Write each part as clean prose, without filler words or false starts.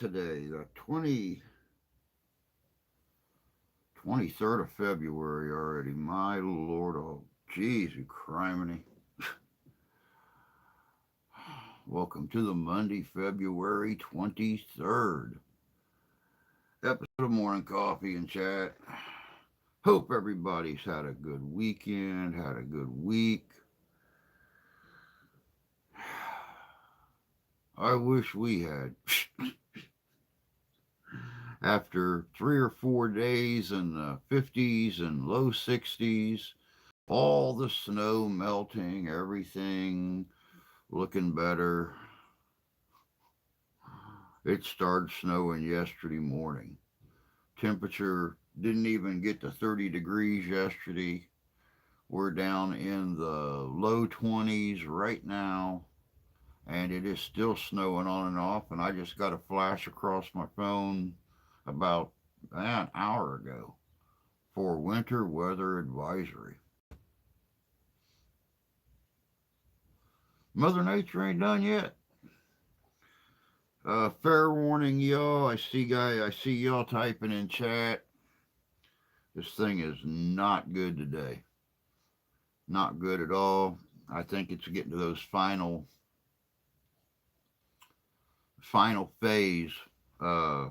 Today, the 23rd of February already. My lord, oh, jeez, you criminy. Welcome to the Monday, February 23rd episode of Morning Coffee and Chat. Hope everybody's had a good weekend, had a good week. I wish we had. After 3 or 4 days in the 50s and low 60s, all the snow melting, everything looking better. It started snowing yesterday morning. Temperature didn't even get to 30 degrees yesterday. We're down in the low 20s right now, and it is still snowing on and off. And I just got a flash across my phone about an hour ago for winter weather advisory. Mother Nature ain't done yet. Fair warning, y'all. I see y'all typing in chat. This thing is not good today. Not good at all. I think it's getting to those final phase. Uh,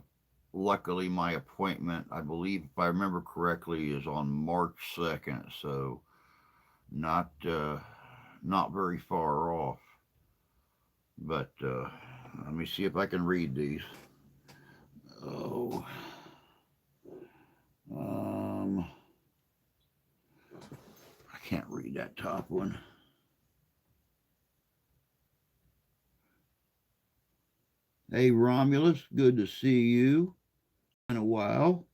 Luckily, my appointment, I believe, if I remember correctly, is on March 2nd. So not very far off. But let me see if I can read these. Oh, um, I can't read that top one. Hey, Romulus, good to see you. In a while.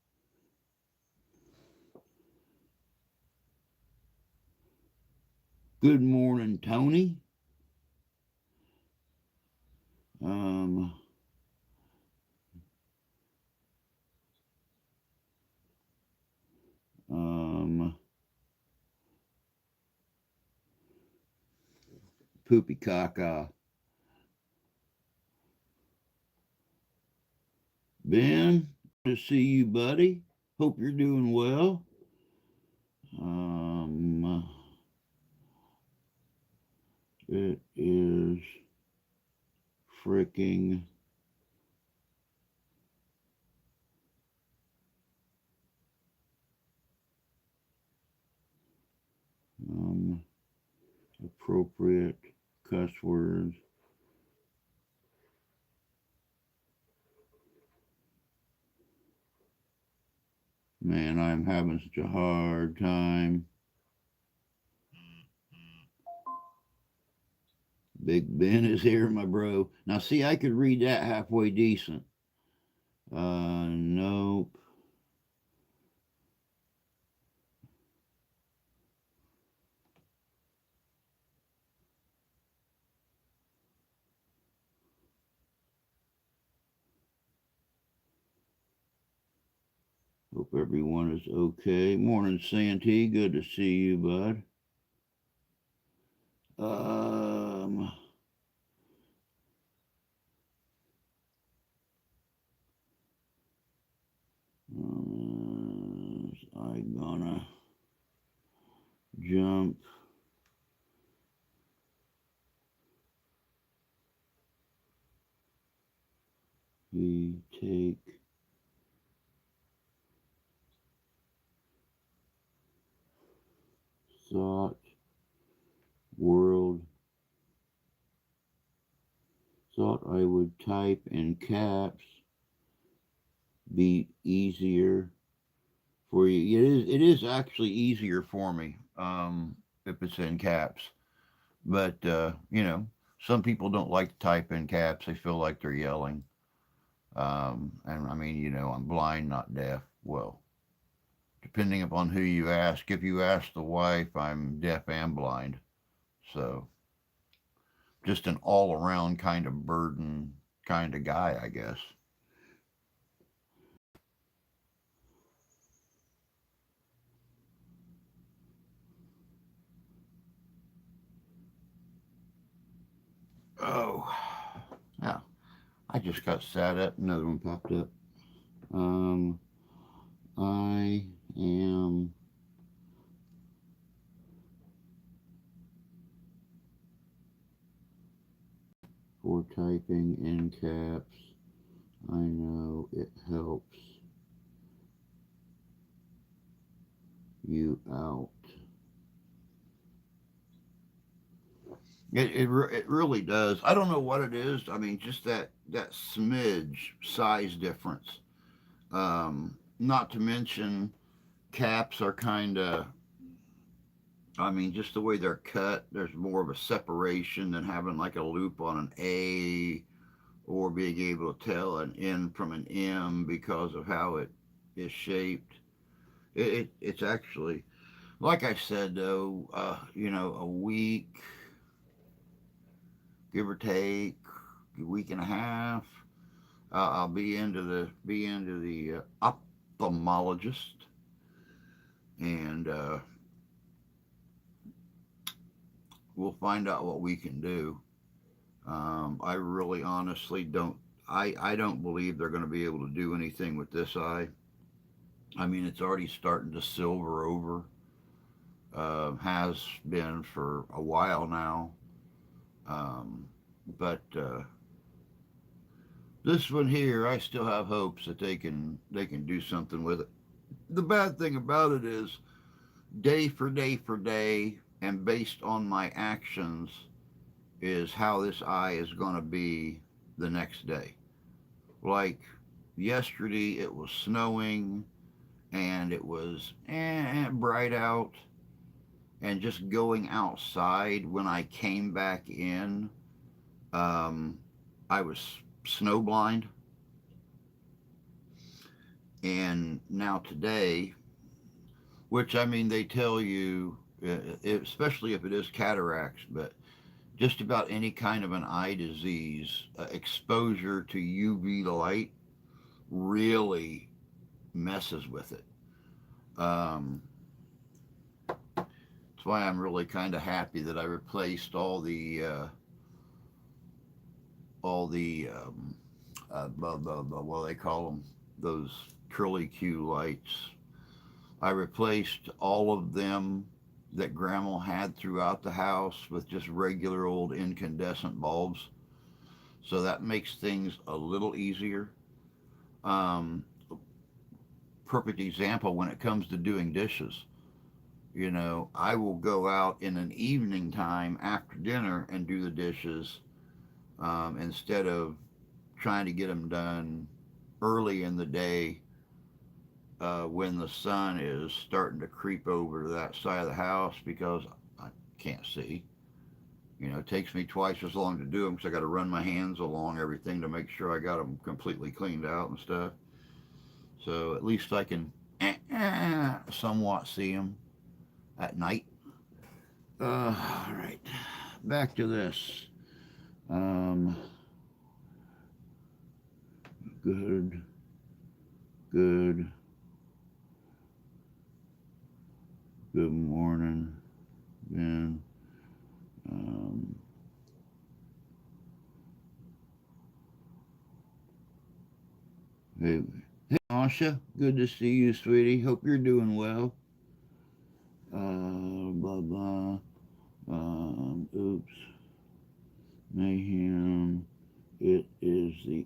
Good morning, Tony. Um, um, Poopy Caca. Ben, good to see you, buddy. Hope you're doing well. Um, it is freaking appropriate cuss words. Man, I'm having such a hard time. Big Ben is here, my bro. Now, see, I could read that halfway decent. Nope. Hope everyone is okay. Morning, Santee. Good to see you, bud. Um, I gonna jump. We take thought world. Thought I would type in caps. Be easier for you. It is actually easier for me. If it's in caps. But some people don't like to type in caps. They feel like they're yelling. And I mean, I'm blind, not deaf. Well, depending upon who you ask. If you ask the wife, I'm deaf and blind. So just an all around kind of burden kind of guy, I guess. Oh, yeah. I just got sat up. Another one popped up. Um, I am for typing in caps. I know it helps you out. It really does. I don't know what it is. I mean, just that smidge size difference. Not to mention caps are kind of. I mean, just the way they're cut, there's more of a separation than having like a loop on an A or being able to tell an N from an M because of how it is shaped. It's actually, like I said though, a week, give or take, a week and a half, I'll be into the ophthalmologist, and we'll find out what we can do. I really honestly don't. I don't believe they're going to be able to do anything with this eye. I mean, it's already starting to silver over. Has been for a while now. Um, but this one here, I still have hopes that they can do something with it. The bad thing about it is day for day for day, and based on my actions, is how this eye is going to be the next day. Like yesterday, it was snowing and it was bright out, and just going outside when I came back in, um, I was snow blind. And now today, which I mean, they tell you, especially if it is cataracts, but just about any kind of an eye disease, exposure to UV light really messes with it. Um, that's why I'm really kind of happy that I replaced all the what do they call them, those curly Q lights. I replaced all of them that Grandma had throughout the house with just regular old incandescent bulbs. So that makes things a little easier. Um, Perfect example when it comes to doing dishes. I will go out in an evening time after dinner and do the dishes, instead of trying to get them done early in the day, when the sun is starting to creep over to that side of the house, because I can't see. It takes me twice as long to do them because I got to run my hands along everything to make sure I got them completely cleaned out and stuff. So at least I can somewhat see them at night. All right, back to this. Um, good, good, good morning, Ben. Um, hey, hey, Asha, good to see you, sweetie. Hope you're doing well. Blah blah. Oops. Mayhem. It is the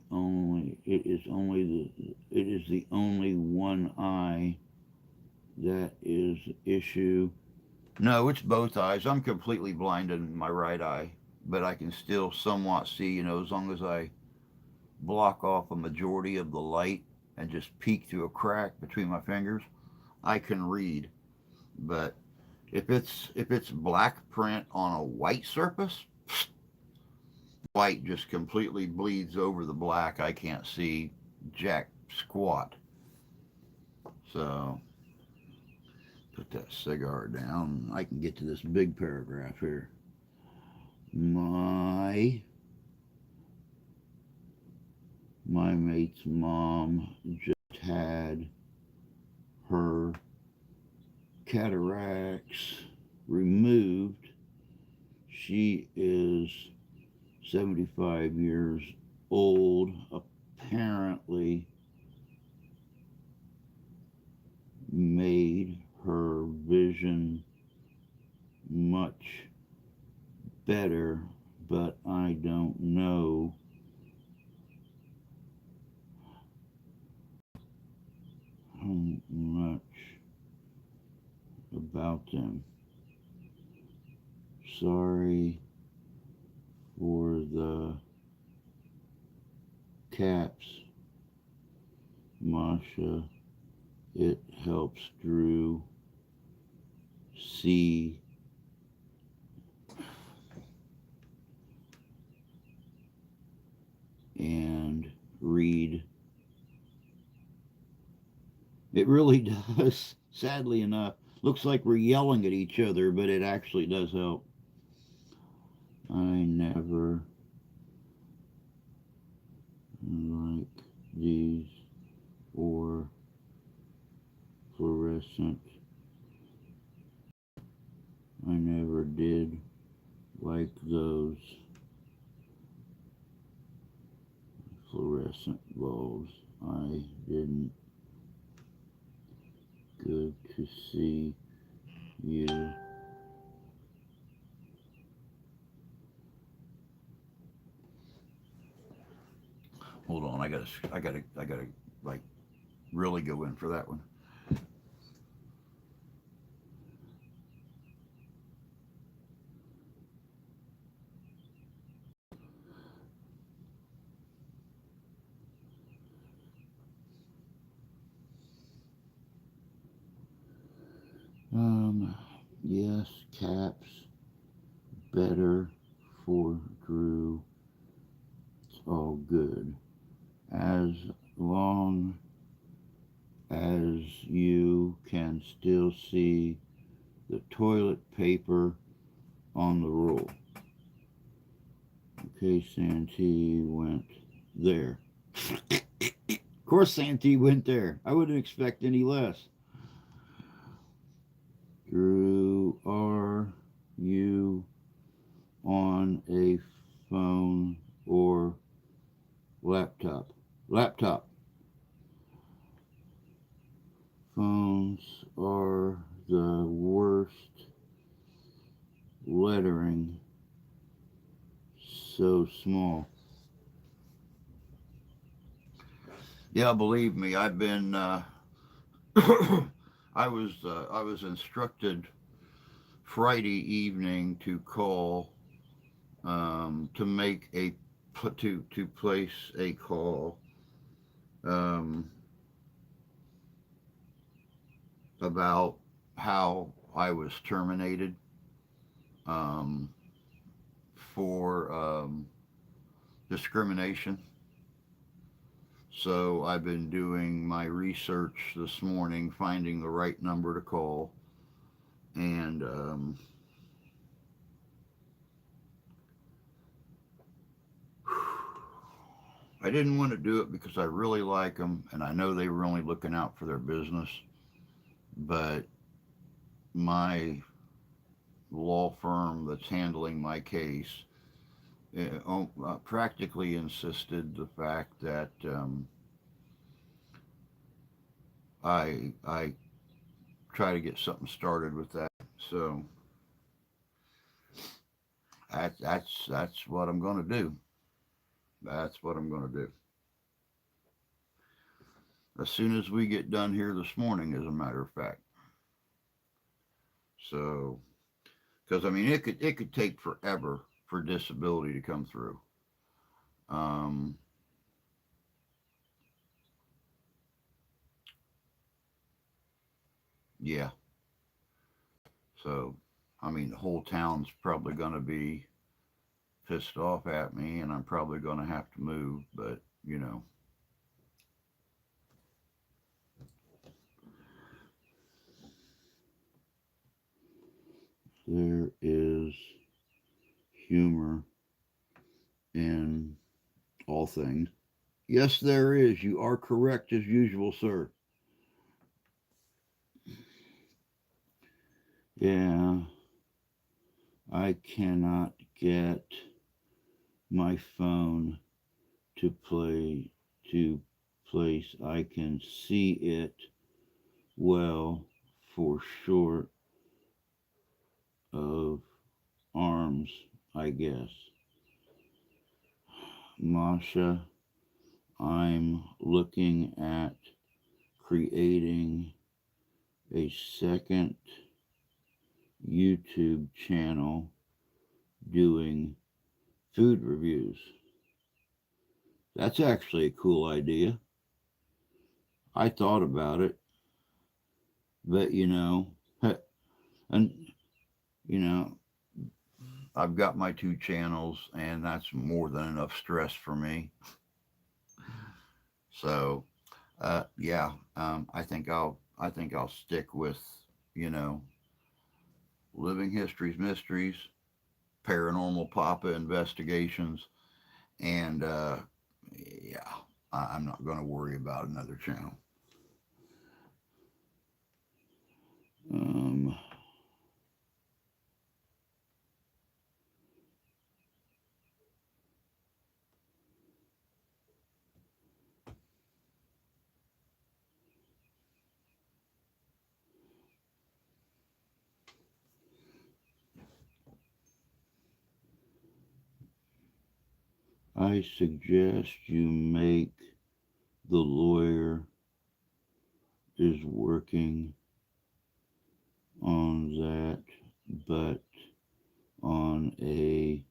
only one eye that is the issue. No, it's both eyes. I'm completely blind in my right eye, but I can still somewhat see, as long as I block off a majority of the light and just peek through a crack between my fingers, I can read. But if it's black print on a white surface, white just completely bleeds over the black. I can't see jack squat. So put that cigar down. I can get to this big paragraph here. My my mate's mom just had her cataracts removed. She is 75 years old apparently made her vision much better, but I don't know how much about them. Sorry for the caps, Masha. It helps Drew see and read. It really does, sadly enough. Looks like we're yelling at each other, but it actually does help. I never like these or fluorescent. I never did like those fluorescent bulbs. I didn't. Good to see you. Hold on, I gotta like really go in for that one. Um, yes, caps better for Drew. It's all good as long as you can still see the toilet paper on the roll. Okay, Santee went there. Of course, Santee went there. I wouldn't expect any less. Drew, are you on a phone or laptop? Laptop. Phones are the worst. Lettering so small. Yeah, believe me, I've been. I was instructed Friday evening to call to make a to place a call um, about how I was terminated um, for discrimination. So I've been doing my research this morning, finding the right number to call, and I didn't want to do it because I really like them, and I know they were only looking out for their business. But my law firm that's handling my case practically insisted the fact that I try to get something started with that. So that's what I'm going to do. That's what I'm going to do. As soon as we get done here this morning, as a matter of fact. So, because I mean, it could take forever for disability to come through. Um, yeah. So, I mean, the whole town's probably going to be pissed off at me, and I'm probably going to have to move. But there is humor in all things. Yes, there is. You are correct as usual, sir. Yeah, I cannot get my phone to play to place I can see it well for short of arms, I guess. Masha, I'm looking at creating a second YouTube channel doing food reviews. That's actually a cool idea. I thought about it, but and you know, I've got my two channels, and that's more than enough stress for me. So, yeah, I think I'll stick with you know living histories, mysteries, paranormal Papa investigations, and yeah, I'm not going to worry about another channel. Um, I suggest you make the lawyer is working on that, but on a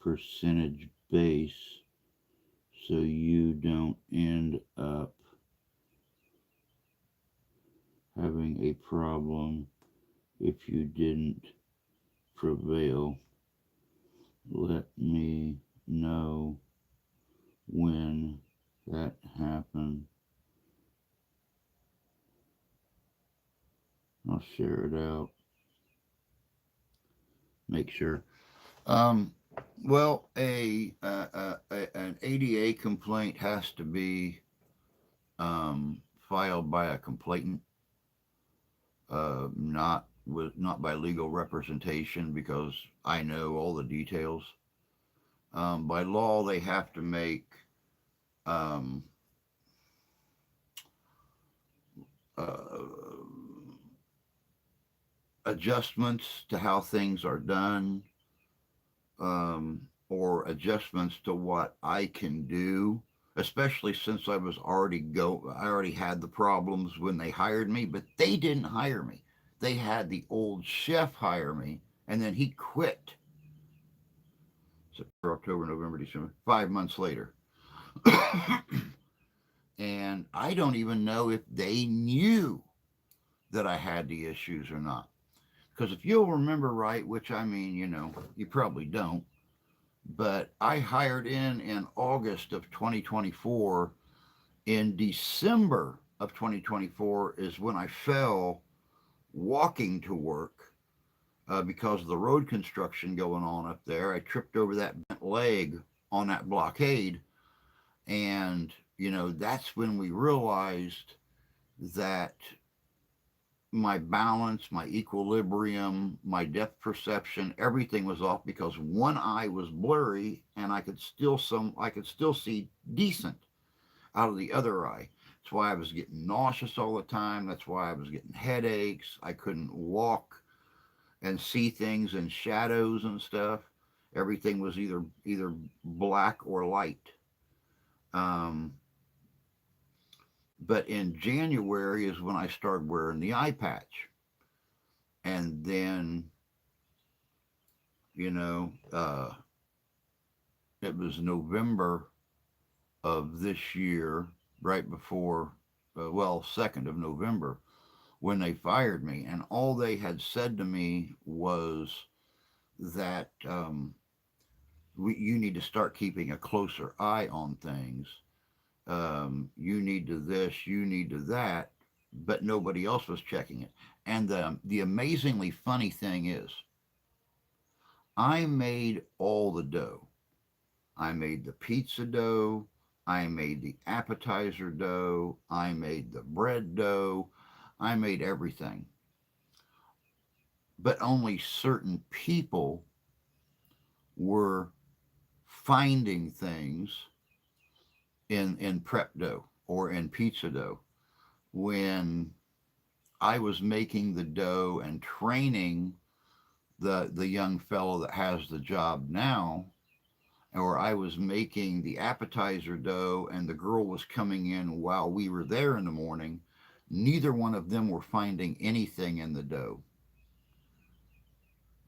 percentage base so you don't end up having a problem if you didn't prevail. Let me know when that happens. I'll share it out. Make sure. Um, well, an ADA complaint has to be filed by a complainant, not by legal representation, because I know all the details. By law, they have to make um, uh, adjustments to how things are done, or adjustments to what I can do. Especially since I already had the problems when they hired me, but they didn't hire me. They had the old chef hire me, and then he quit. September, October, November, December, 5 months later. And I don't even know if they knew that I had the issues or not. Because if you'll remember right, which I mean, you probably don't, but I hired in August of 2024. In December of 2024 is when I fell walking to work because of the road construction going on up there. I tripped over that bent leg on that blockade. And, that's when we realized that my balance, my equilibrium, my depth perception, everything was off because one eye was blurry and I could still see decent out of the other eye. That's why I was getting nauseous all the time. That's why I was getting headaches. I couldn't walk and see things in shadows and stuff. Everything was either black or light. Um, but in January is when I started wearing the eye patch, and then you know it was November of this year, right before, 2nd of November, when they fired me, and all they had said to me was that you need to start keeping a closer eye on things. You need to this, you need to that, but nobody else was checking it. And the amazingly funny thing is, I made all the dough. I made the pizza dough. I made the appetizer dough. I made the bread dough. I made everything. But only certain people were finding things in prep dough or in pizza dough. When I was making the dough and training the young fellow that has the job now, or I was making the appetizer dough and the girl was coming in while we were there in the morning, neither one of them were finding anything in the dough.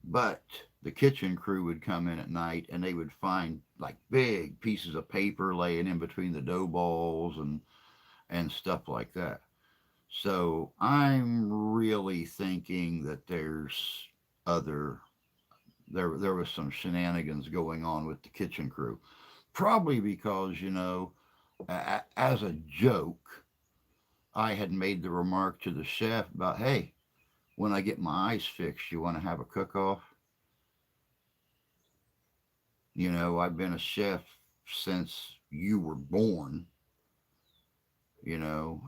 But the kitchen crew would come in at night and they would find like big pieces of paper laying in between the dough balls and stuff like that. So I'm really thinking that other there was some shenanigans going on with the kitchen crew. Probably because, as a joke, I had made the remark to the chef about, hey, when I get my eyes fixed, you want to have a cook off? I've been a chef since you were born, you know.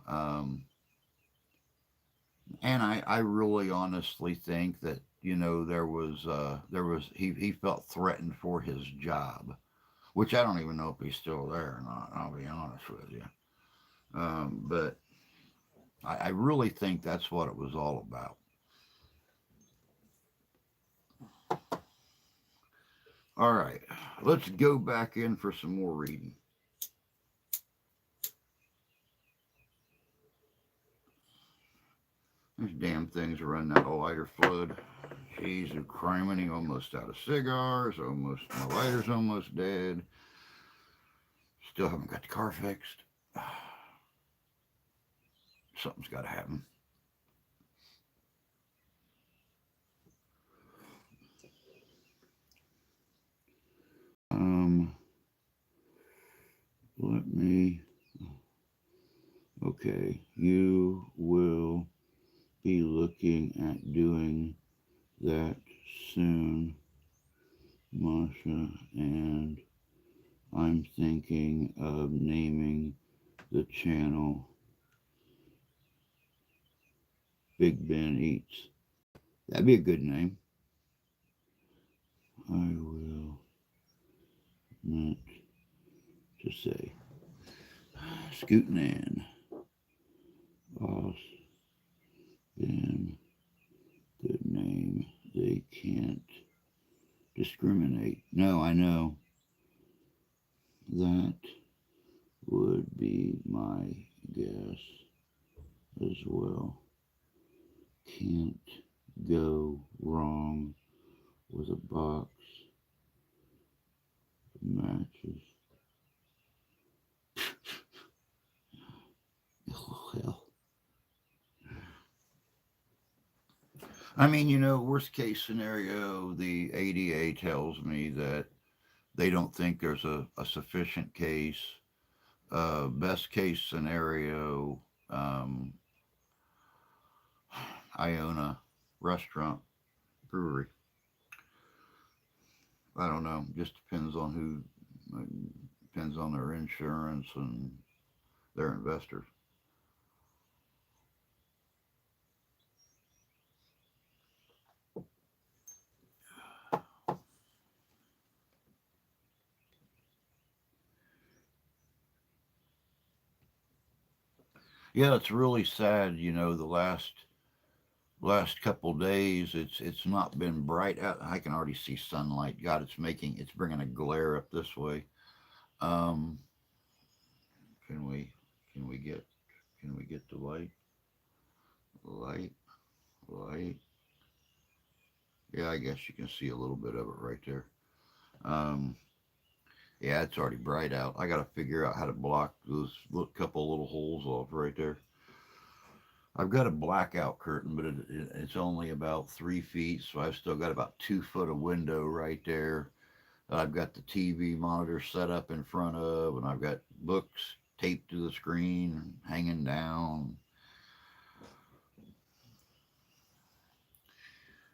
And I really honestly think that, he felt threatened for his job, which I don't even know if he's still there or not, I'll be honest with you. But I really think that's what it was all about. All right, let's go back in for some more reading. These damn things are running out of lighter fluid. Jeez, criminy, almost out of cigars, almost, my lighter's almost dead. Still haven't got the car fixed. Something's got to happen. Um, Let me. Okay, you will be looking at doing that soon, Masha, and I'm thinking of naming the channel Big Ben Eats. That'd be a good name. I will meant to say. Scootin' in. Boss Ben. Good name. They can't discriminate. No, I know. That would be my guess as well. Can't go wrong with a box of matches. Oh, hell. I mean, worst case scenario, the ADA tells me that they don't think there's a sufficient case. Best case scenario, I own a restaurant, brewery. I don't know. Just depends on depends on their insurance and their investors. Yeah, it's really sad. The last couple days, it's not been bright out. I can already see sunlight. God, it's bringing a glare up this way. Um, can we can we get can we get the light light? Yeah, I guess you can see a little bit of it right there. Um, yeah, it's already bright out. I got to figure out how to block those couple little holes off right there. I've got a blackout curtain, but it's only about 3 feet, so I've still got about 2 foot of window right there. I've got the TV monitor set up in front of, and I've got books taped to the screen and hanging down.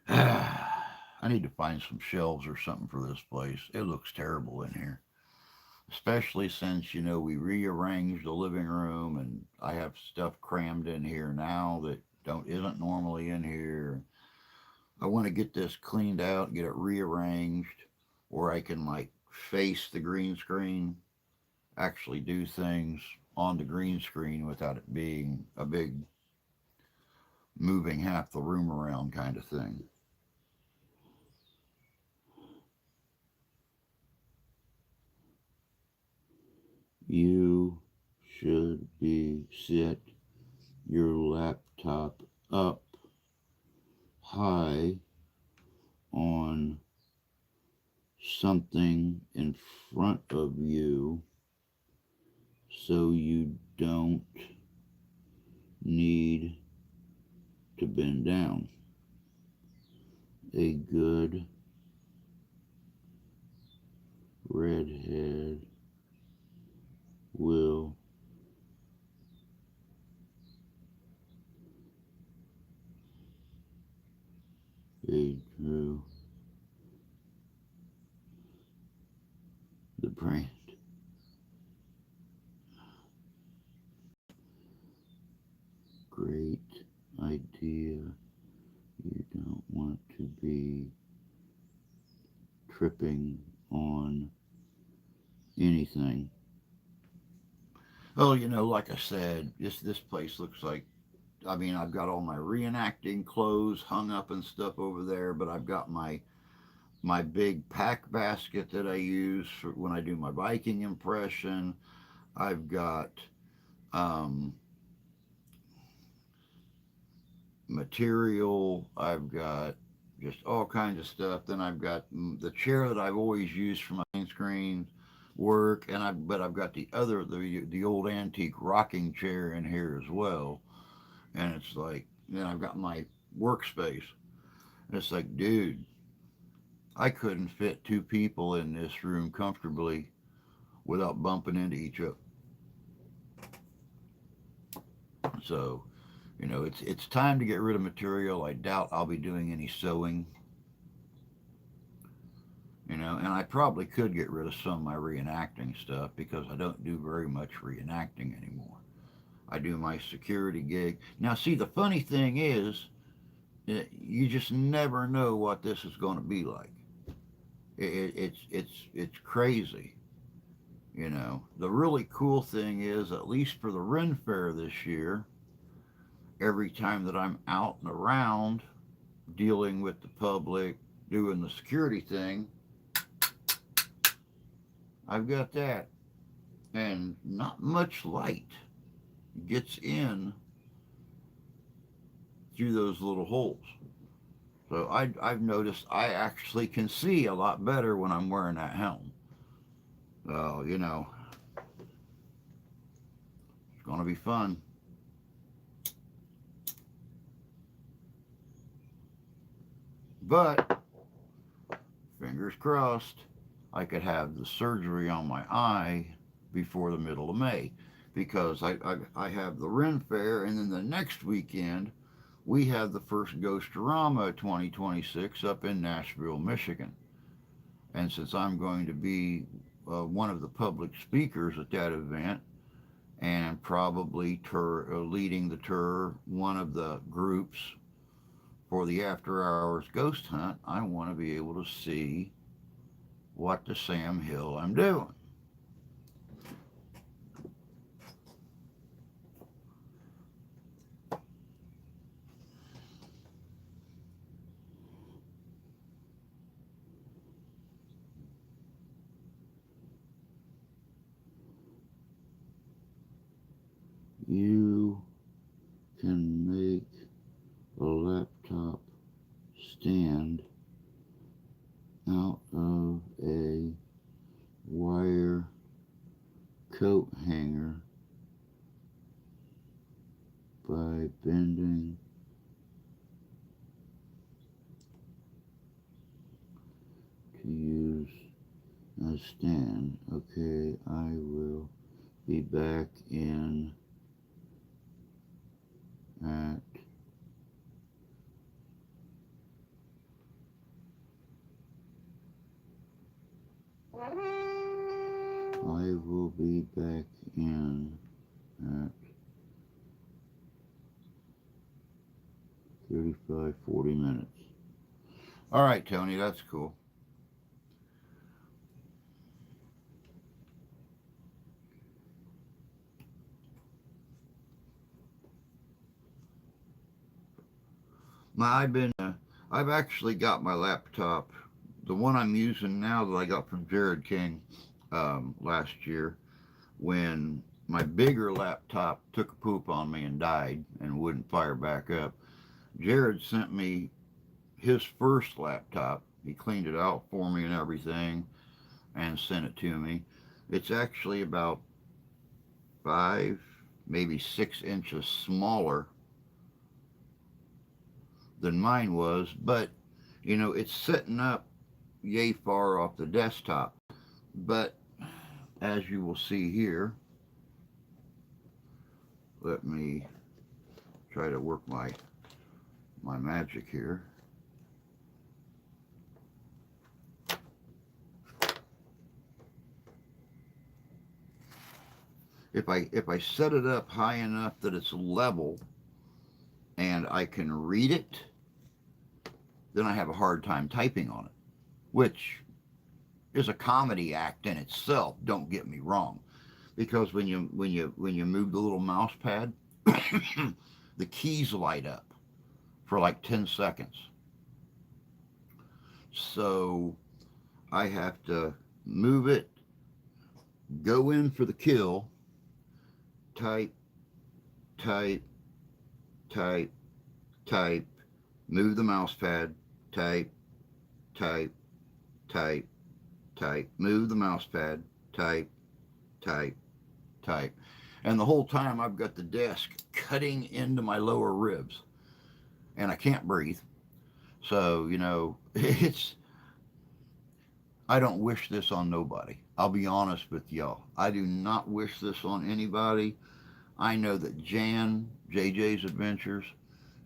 I need to find some shelves or something for this place. It looks terrible in here, especially since we rearranged the living room and I have stuff crammed in here now that don't isn't normally in here. I want to get this cleaned out, get it rearranged, where I can like face the green screen. actually do things on the green screen without it being a big moving half the room around kind of thing. You should be set your laptop up high on something in front of you so you don't need to bend down. A good redhead will aid through the brand. Great idea. You don't want to be tripping on anything. Well, like I said, this place looks like. I mean, I've got all my reenacting clothes hung up and stuff over there, but I've got my big pack basket that I use for when I do my Viking impression. I've got um, material. I've got just all kinds of stuff. Then I've got the chair that I've always used for my screen work, and I've got the old antique rocking chair in here as well. And it's like then I've got my workspace. And it's like, dude, I couldn't fit two people in this room comfortably without bumping into each other. So, it's time to get rid of material. I doubt I'll be doing any sewing. And I probably could get rid of some of my reenacting stuff because I don't do very much reenacting anymore. I do my security gig. Now, see, the funny thing is, you just never know what this is going to be like. It's crazy. The really cool thing is, at least for the Ren Fair this year, every time that I'm out and around dealing with the public, doing the security thing, I've got that. And not much light gets in through those little holes. So I've noticed I actually can see a lot better when I'm wearing that helm. So, it's going to be fun. But, fingers crossed, I could have the surgery on my eye before the middle of May. Because I have the Ren Fair, and then the next weekend, we have the first Ghostorama 2026 up in Nashville, Michigan. And since I'm going to be one of the public speakers at that event, and probably leading the tour, one of the groups for the after hours ghost hunt, I want to be able to see what the Sam Hill I'm doing. You can make a laptop stand out of a wire coat hanger by bending to use a stand. Okay, I will be back in at I will be back in at 35, 40 minutes. All right, Tony, that's cool. I've actually got my laptop, the one I'm using now that I got from Jared King last year, when my bigger laptop took a poop on me and died and wouldn't fire back up. Jared sent me his first laptop. He cleaned it out for me and everything and sent it to me. It's actually about 5, maybe 6 inches smaller than mine was, but it's sitting up yay far off the desktop. But as you will see here, let me try to work my magic here. If I set it up high enough that it's level and I can read it, then I have a hard time typing on it, which is a comedy act in itself. Don't get me wrong, because when you move the little mouse pad, the keys light up for like 10 seconds. So I have to move it, go in for the kill, type, type, type, type, move the mouse pad, type, type, type, type, move the mouse pad, type, type, type. And the whole time I've got the desk cutting into my lower ribs and I can't breathe. So, it's, I don't wish this on nobody. I'll be honest with y'all. I do not wish this on anybody. I know that Jan, JJ's Adventures,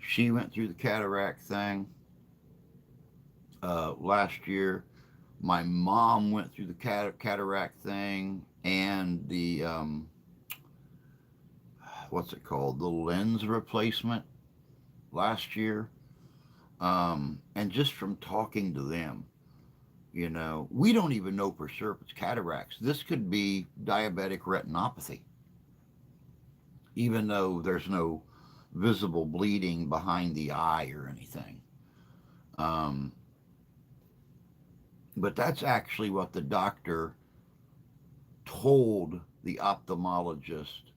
she went through the cataract thing last year. My mom went through the cataract thing and the, what's it called? The lens replacement last year. And just from talking to them, we don't even know for sure if it's cataracts. This could be diabetic retinopathy, even though there's no visible bleeding behind the eye or anything. Um, but that's actually what the doctor told the ophthalmologist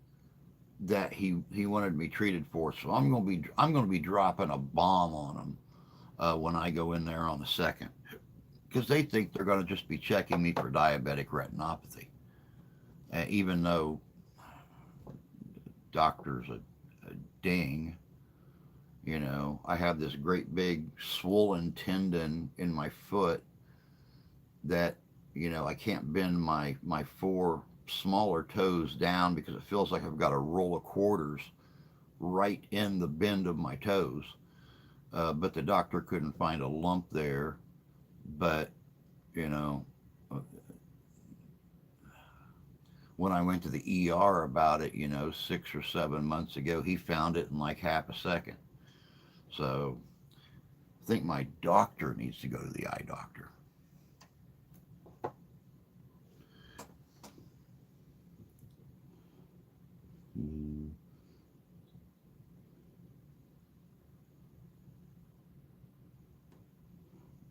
that he wanted me treated for. So I'm going to be dropping a bomb on him when I go in there on the second, because they think they're going to just be checking me for diabetic retinopathy, even though doctor's a ding. I have this great big swollen tendon in my foot that I can't bend my 4 smaller toes down because it feels like I've got a roll of quarters right in the bend of my toes. But the doctor couldn't find a lump there. But you know, uh, when I went to the ER about it, 6 or 7 months ago, he found it in like half a second. So I think my doctor needs to go to the eye doctor. Mm,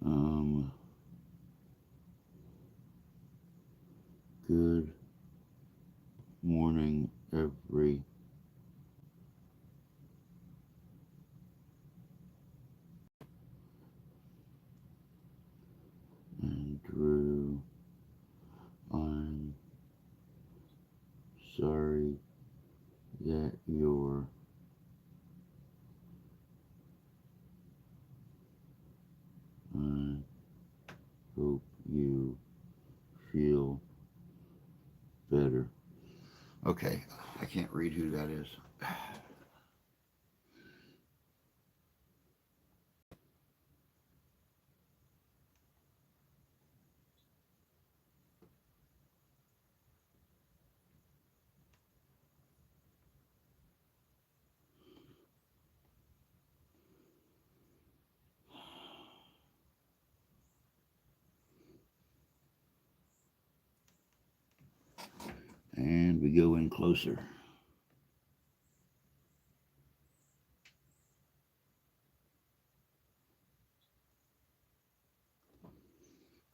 Um, Good morning, every. Andrew. I'm sorry that you're. I hope you feel better. Okay, I can't read who that is. And we go in closer.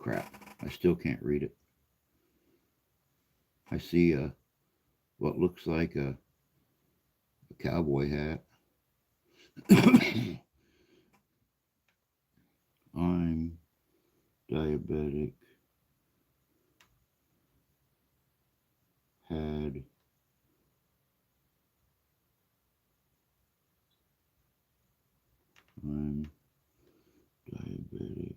Crap, I still can't read it. I see what looks like a cowboy hat. I'm diabetic, had I'm diabetic,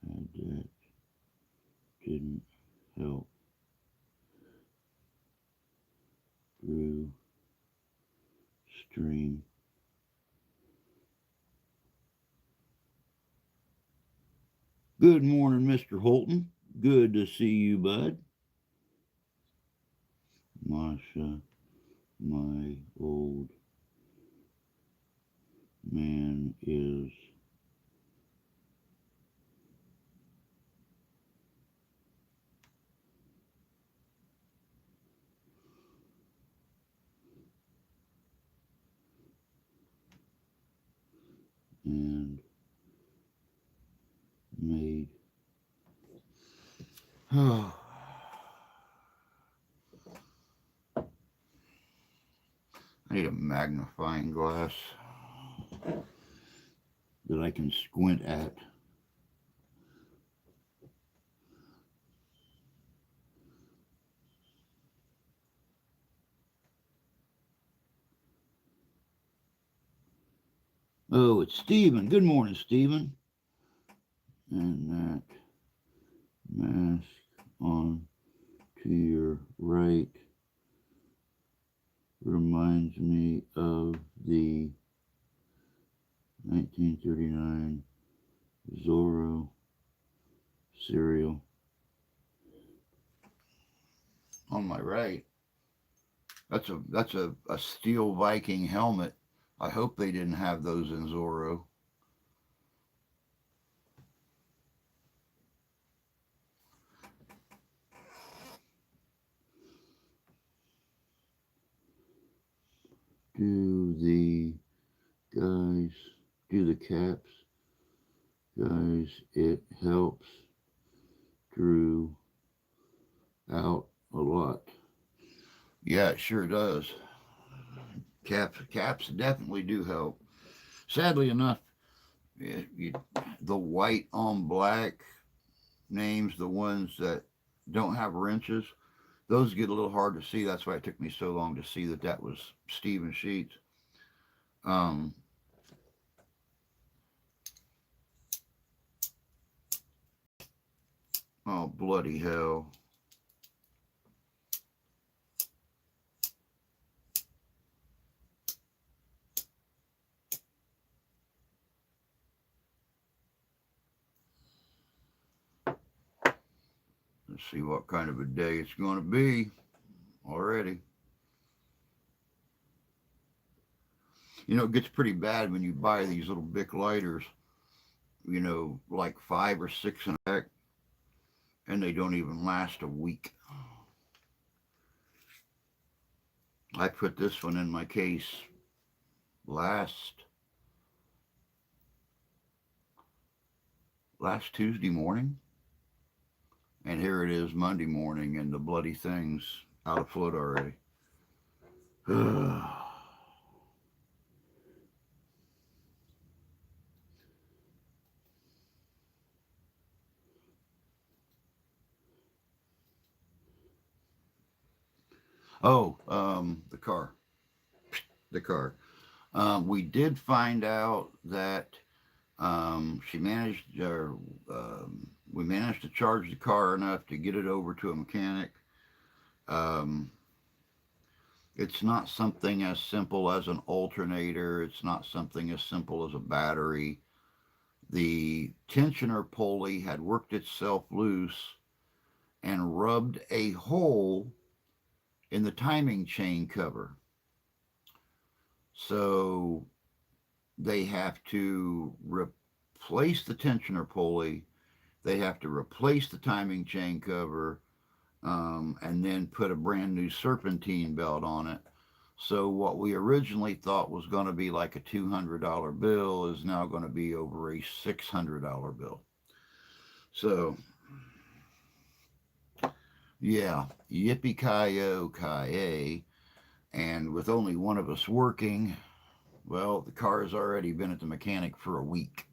had that, didn't help, grew, stream. Good morning, Mr. Holton. Good to see you, bud. Masha, my old man is and made. I need a magnifying glass that I can squint at. Oh, it's Stephen. Good morning, Stephen. And that mask on to your right reminds me of the 1939 Zorro cereal. on my right. That's a steel Viking helmet. I hope they didn't have those in Zorro. Do the guys, do the caps, guys, it helps Drew out a lot. Yeah, it sure does. Caps definitely do help. Sadly enough, the white on black names, the ones that don't have wrenches, those get a little hard to see. That's why it took me so long to see that that was Steven Sheets. Um, oh, bloody hell. Let's see what kind of a day it's going to be already. It gets pretty bad when you buy these little Bic lighters, like 5 or 6 in a pack, and they don't even last a week. I put this one in my case last Tuesday morning, and here it is Monday morning, and the bloody thing's out of float already. Oh, the car. The car. We did find out that she managed, or we managed to charge the car enough to get it over to a mechanic. Um, it's not something as simple as an alternator. It's not something as simple as a battery. The tensioner pulley had worked itself loose and rubbed a hole in the timing chain cover. So they have to replace the tensioner pulley, they have to replace the timing chain cover, and then put a brand new serpentine belt on it. So what we originally thought was going to be like a $200 bill is now going to be over a $600 bill. So yeah, yippee ki yay. And with only one of us working, well, the car's already been at the mechanic for a week,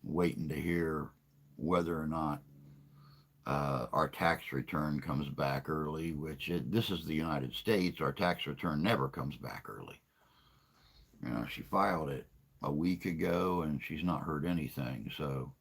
waiting to hear whether or not our tax return comes back early, this is the United States. Our tax return never comes back early. You know, she filed it a week ago and she's not heard anything. So,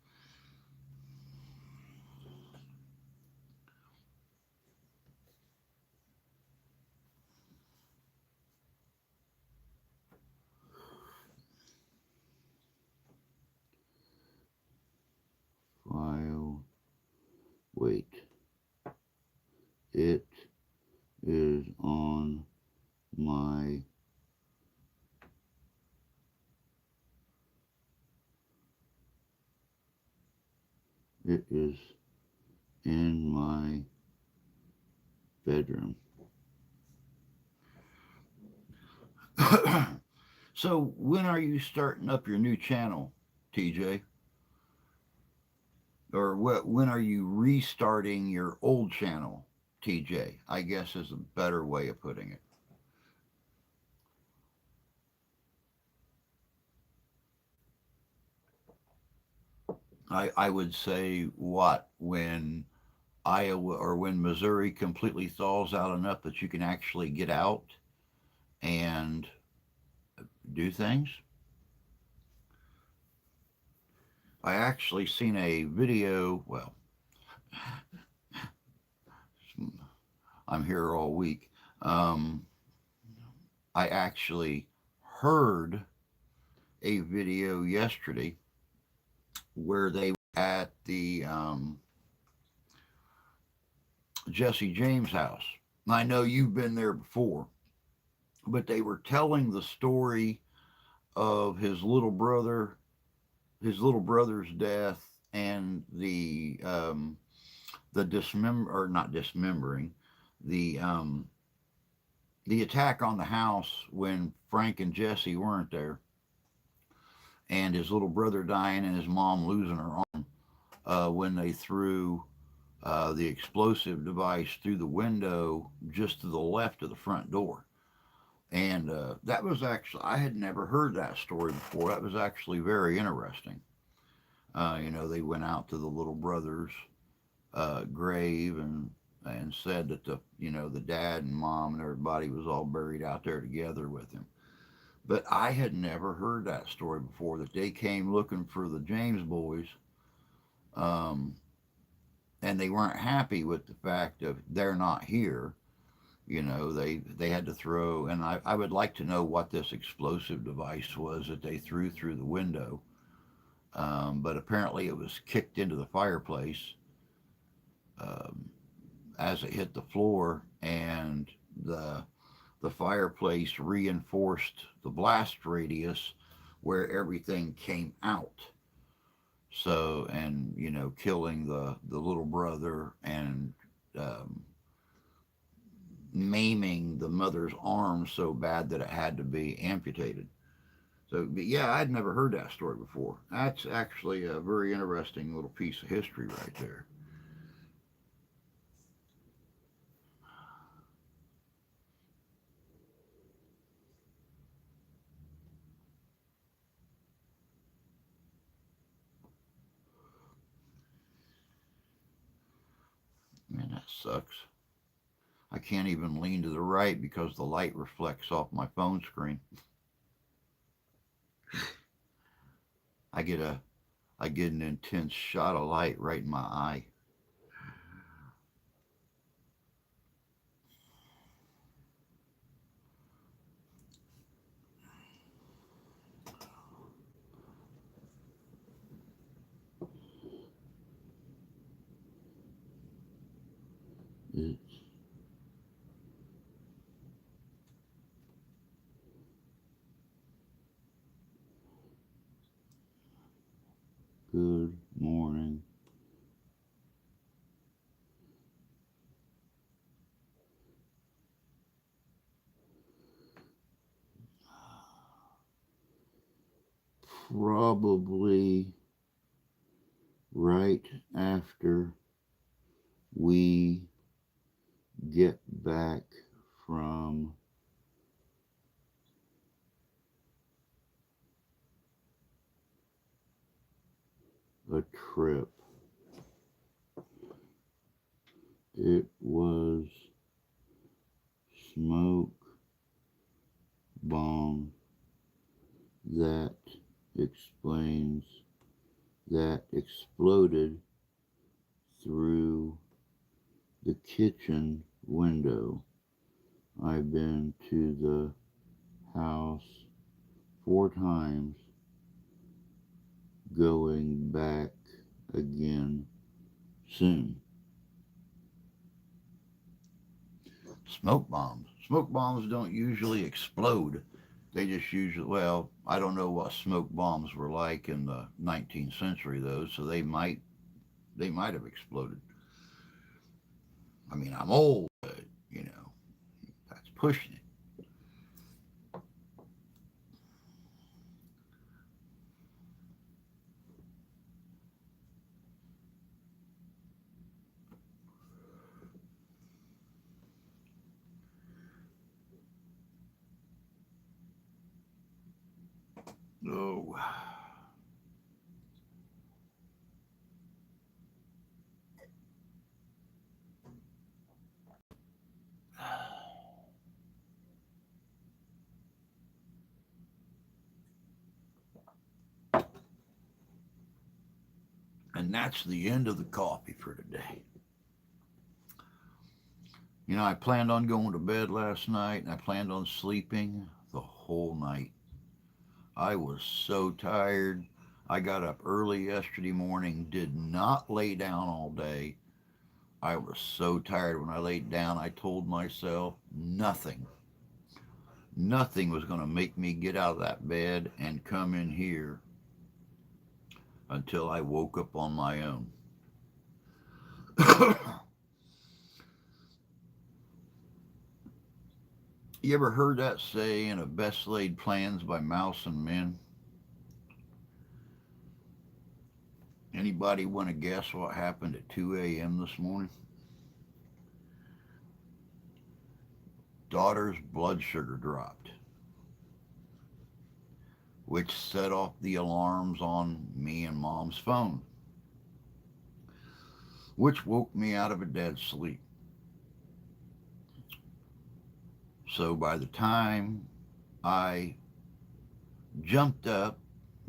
File. Wait. It is on my it is in my bedroom. so when are you starting up your new channel, TJ? Or when are you restarting your old channel, TJ? I guess is a better way of putting it. I would say what when Iowa or when Missouri completely thaws out enough that you can actually get out and do things. I actually seen a video. Well, I'm here all week. Um, I actually heard a video yesterday where they were at the Jesse James house. I know you've been there before, but they were telling the story of his little brother's death, and the dismember or not dismembering the attack on the house when Frank and Jesse weren't there, and his little brother dying and his mom losing her arm when they threw the explosive device through the window just to the left of the front door. And that was actually, I had never heard that story before. That was actually very interesting. They went out to the little brother's grave and said that the dad and mom and everybody was all buried out there together with him. But I had never heard that story before. That they came looking for the James boys, um, and they weren't happy with the fact of they're not here. They had to throw, and I would like to know what this explosive device was that they threw through the window. But apparently it was kicked into the fireplace um, as it hit the floor, and the fireplace reinforced the blast radius where everything came out. So, and killing the little brother and um, maiming the mother's arm so bad that it had to be amputated. So, but yeah, I'd never heard that story before. That's actually a very interesting little piece of history right there. Man, that sucks. I can't even lean to the right because the light reflects off my phone screen. I get a I get an intense shot of light right in my eye. It's good morning. probably right after we get back from a trip. It was smoke bomb that explains that exploded through the kitchen window. I've been to the house 4 times, going back again soon. Smoke bombs. Smoke bombs don't usually explode. They just usually, well, I don't know what smoke bombs were like in the 19th century though, so they might have exploded. I mean, I'm old, but that's pushing it. Oh, and that's the end of the coffee for today. I planned on going to bed last night and I planned on sleeping the whole night. I was so tired. I got up early yesterday morning, did not lay down all day. I was so tired when I laid down. I told myself nothing was going to make me get out of that bed and come in here until I woke up on my own. You ever heard that saying of best laid plans by mouse and men? Anybody want to guess what happened at 2 a.m. this morning? Daughter's blood sugar dropped, which set off the alarms on me and mom's phone, which woke me out of a dead sleep. So by the time I jumped up,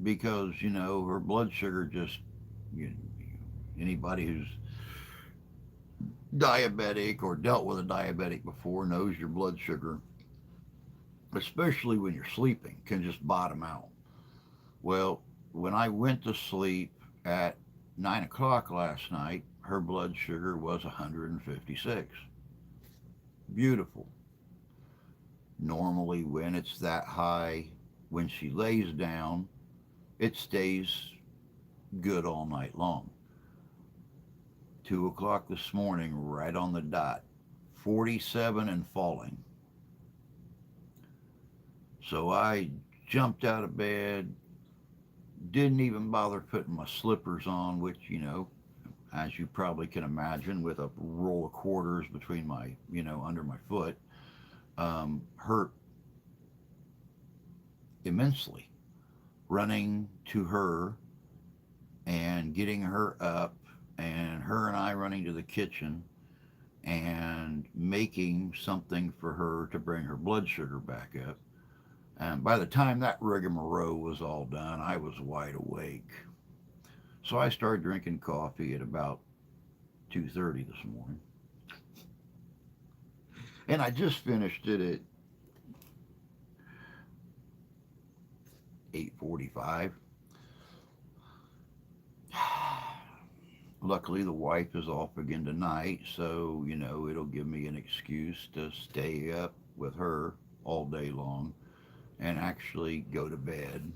because, her blood sugar just, you, anybody who's diabetic or dealt with a diabetic before knows your blood sugar, especially when you're sleeping, can just bottom out. Well, when I went to sleep at 9 o'clock last night, her blood sugar was 156. Beautiful. Normally, when it's that high, when she lays down, it stays good all night long. 2 o'clock this morning, right on the dot, 47 and falling. So I jumped out of bed, didn't even bother putting my slippers on, which, as you probably can imagine, with a roll of quarters between my, under my foot, hurt immensely. Running to her and getting her up, and her and I running to the kitchen and making something for her to bring her blood sugar back up. And by the time that rigmarole was all done, I was wide awake. So I started drinking coffee at about 2:30 this morning. And I just finished it at 8:45. Luckily, the wife is off again tonight, so, it'll give me an excuse to stay up with her all day long and actually go to bed,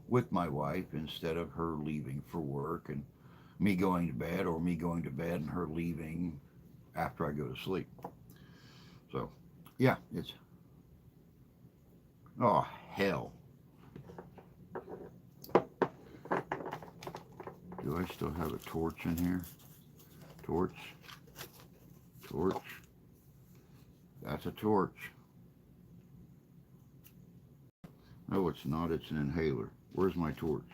with my wife instead of her leaving for work and me going to bed, or me going to bed and her leaving after I go to sleep. So, yeah, it's, oh, hell. Do I still have a torch in here? Torch. Torch. That's a torch. No, it's not. It's an inhaler. Where's my torch?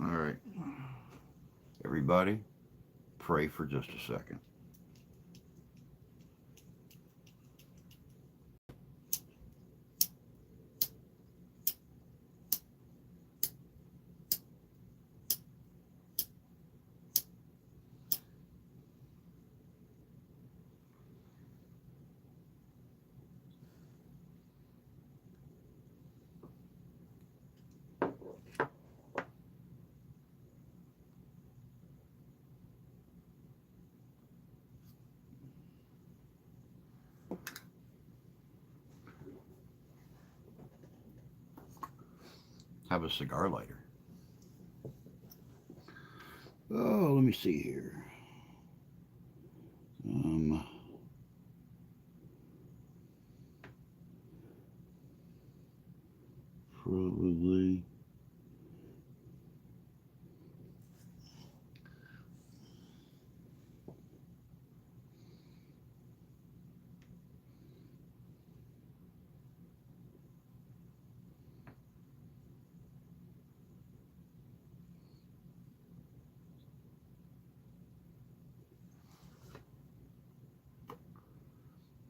All right. Everybody, pray for just a second. Have a cigar lighter. Oh, let me see here. Probably.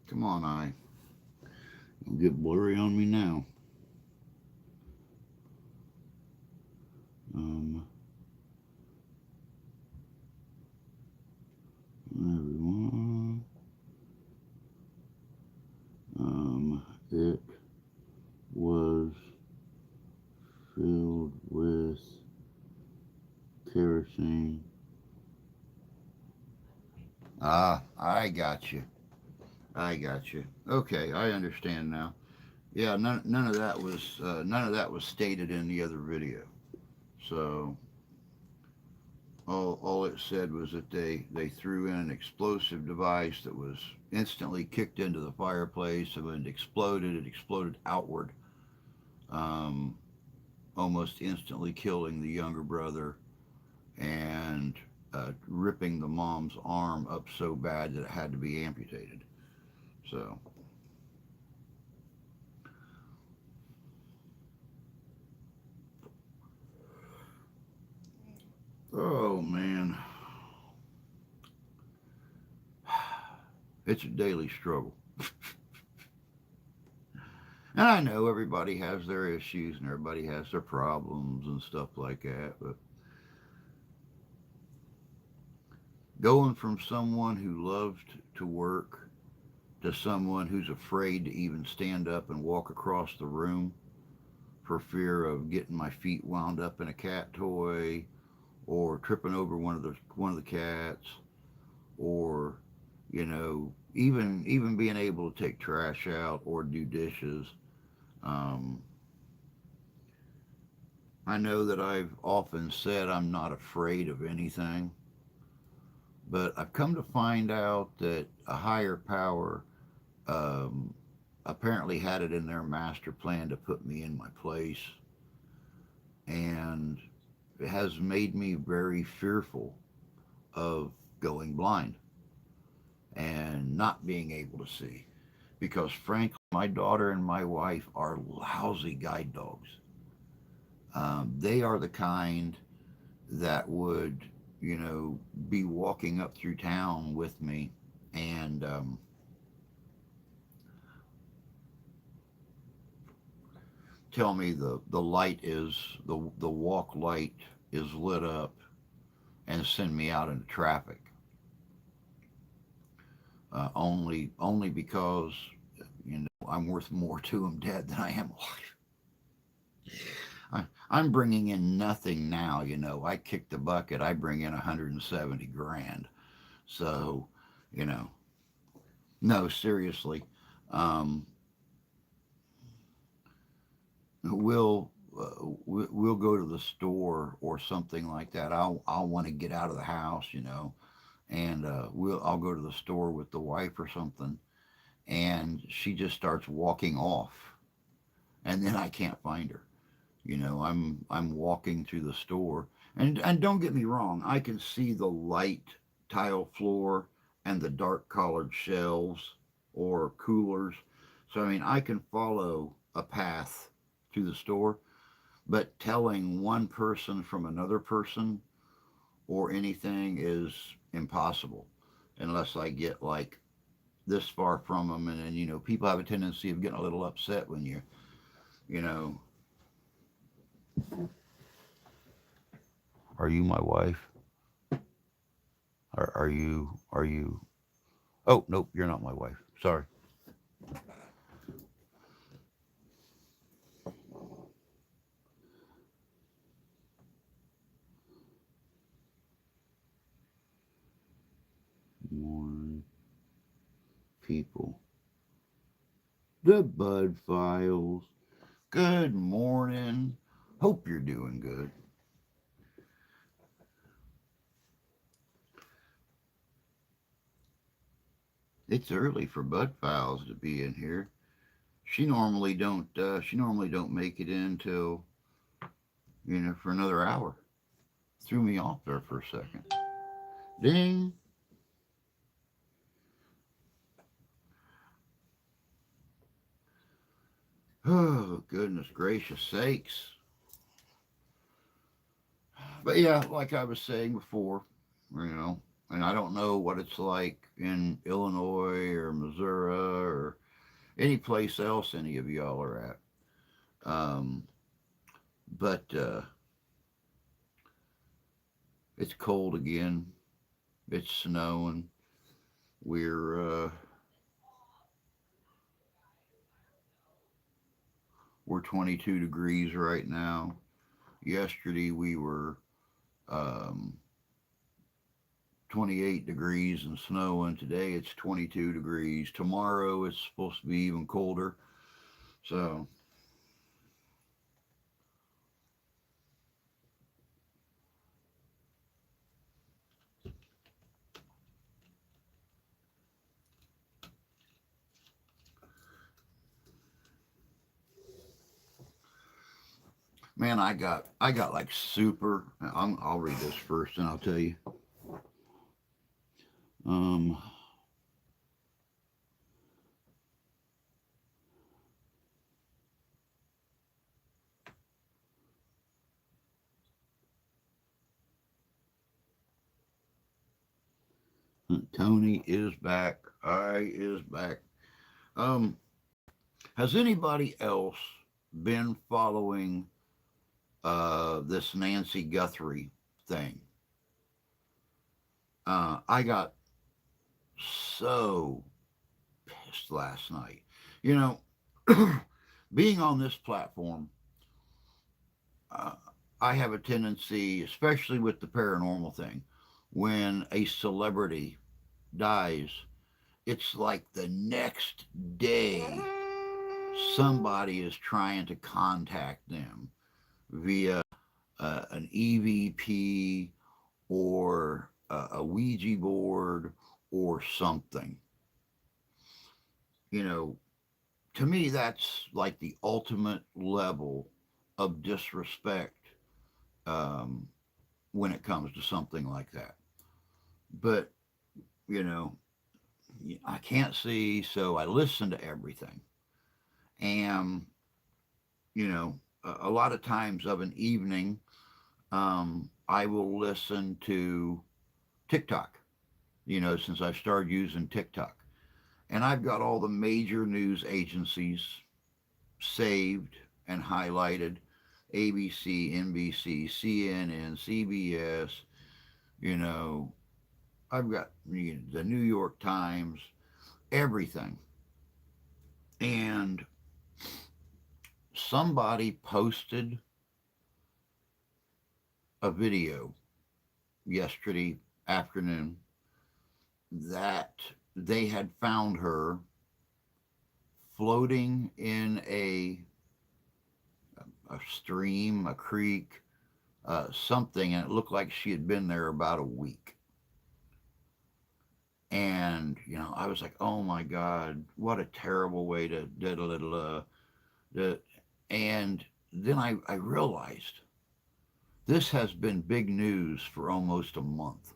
Come on, eye. Don't get blurry on me now. Everyone. It was filled with kerosene. Ah, I got you. I got you. Okay, I understand now. Yeah, none of that was stated in the other video. So all it said was that they threw in an explosive device that was instantly kicked into the fireplace, and when it exploded outward, almost instantly killing the younger brother and ripping the mom's arm up so bad that it had to be amputated. So oh man, it's a daily struggle. And I know everybody has their issues and everybody has their problems and stuff like that, but going from someone who loved to work to someone who's afraid to even stand up and walk across the room for fear of getting my feet wound up in a cat toy or tripping over one of the cats, or even being able to take trash out or do dishes. I know that I've often said I'm not afraid of anything, but I've come to find out that a higher power apparently had it in their master plan to put me in my place, and it has made me very fearful of going blind and not being able to see, because frankly my daughter and my wife are lousy guide dogs. They are the kind that would, be walking up through town with me and tell me the light is the walk light is lit up and send me out into traffic. Only because I'm worth more to them dead than I am alive. I'm bringing in nothing now. I kick the bucket, I bring in 170 grand. So, no, seriously. We'll we'll go to the store or something like that. I'll want to get out of the house, and I'll go to the store with the wife or something, and she just starts walking off, and then I can't find her. I'm walking through the store, and don't get me wrong, I can see the light tile floor and the dark colored shelves or coolers. So I mean, I can follow a path to the store, but telling one person from another person or anything is impossible unless I get like this far from them. And then, people have a tendency of getting a little upset when you know, are you my wife? Are you? Oh, nope, you're not my wife. Sorry. More people. The Bud Files. Good morning. Hope you're doing good. It's early for Bud Files to be in here. She normally don't make it in till for another hour. Threw me off there for a second. Ding. Oh, goodness gracious sakes. But yeah, like I was saying before, you know, and I don't know what it's like in Illinois or Missouri or any place else any of y'all are at. But it's cold again. It's snowing. We're 22 degrees right now. Yesterday we were um, 28 degrees and snowing. Today it's 22 degrees. Tomorrow it's supposed to be even colder. So, man, I got like super. I'll read this first and I'll tell you. Um, Tony is back. I is back. Um, has anybody else been following this Nancy Guthrie thing? I got so pissed last night. You know, being on this platform, uh, I have a tendency, especially with the paranormal thing, when a celebrity dies, it's like the next day somebody is trying to contact them via an EVP or a Ouija board or something. You know, to me, that's like the ultimate level of disrespect um, when it comes to something like that. But, you know, I can't see, so I listen to everything. And, a lot of times of an evening, I will listen to TikTok, since I've started using TikTok. And I've got all the major news agencies saved and highlighted: ABC, NBC, CNN, CBS, you know, I've got the New York Times, everything. And somebody posted a video yesterday afternoon that they had found her floating in a a stream, a creek, something, and it looked like she had been there about a week. And I was like, "Oh my God, what a terrible way to the." And then I realized this has been big news for almost a month.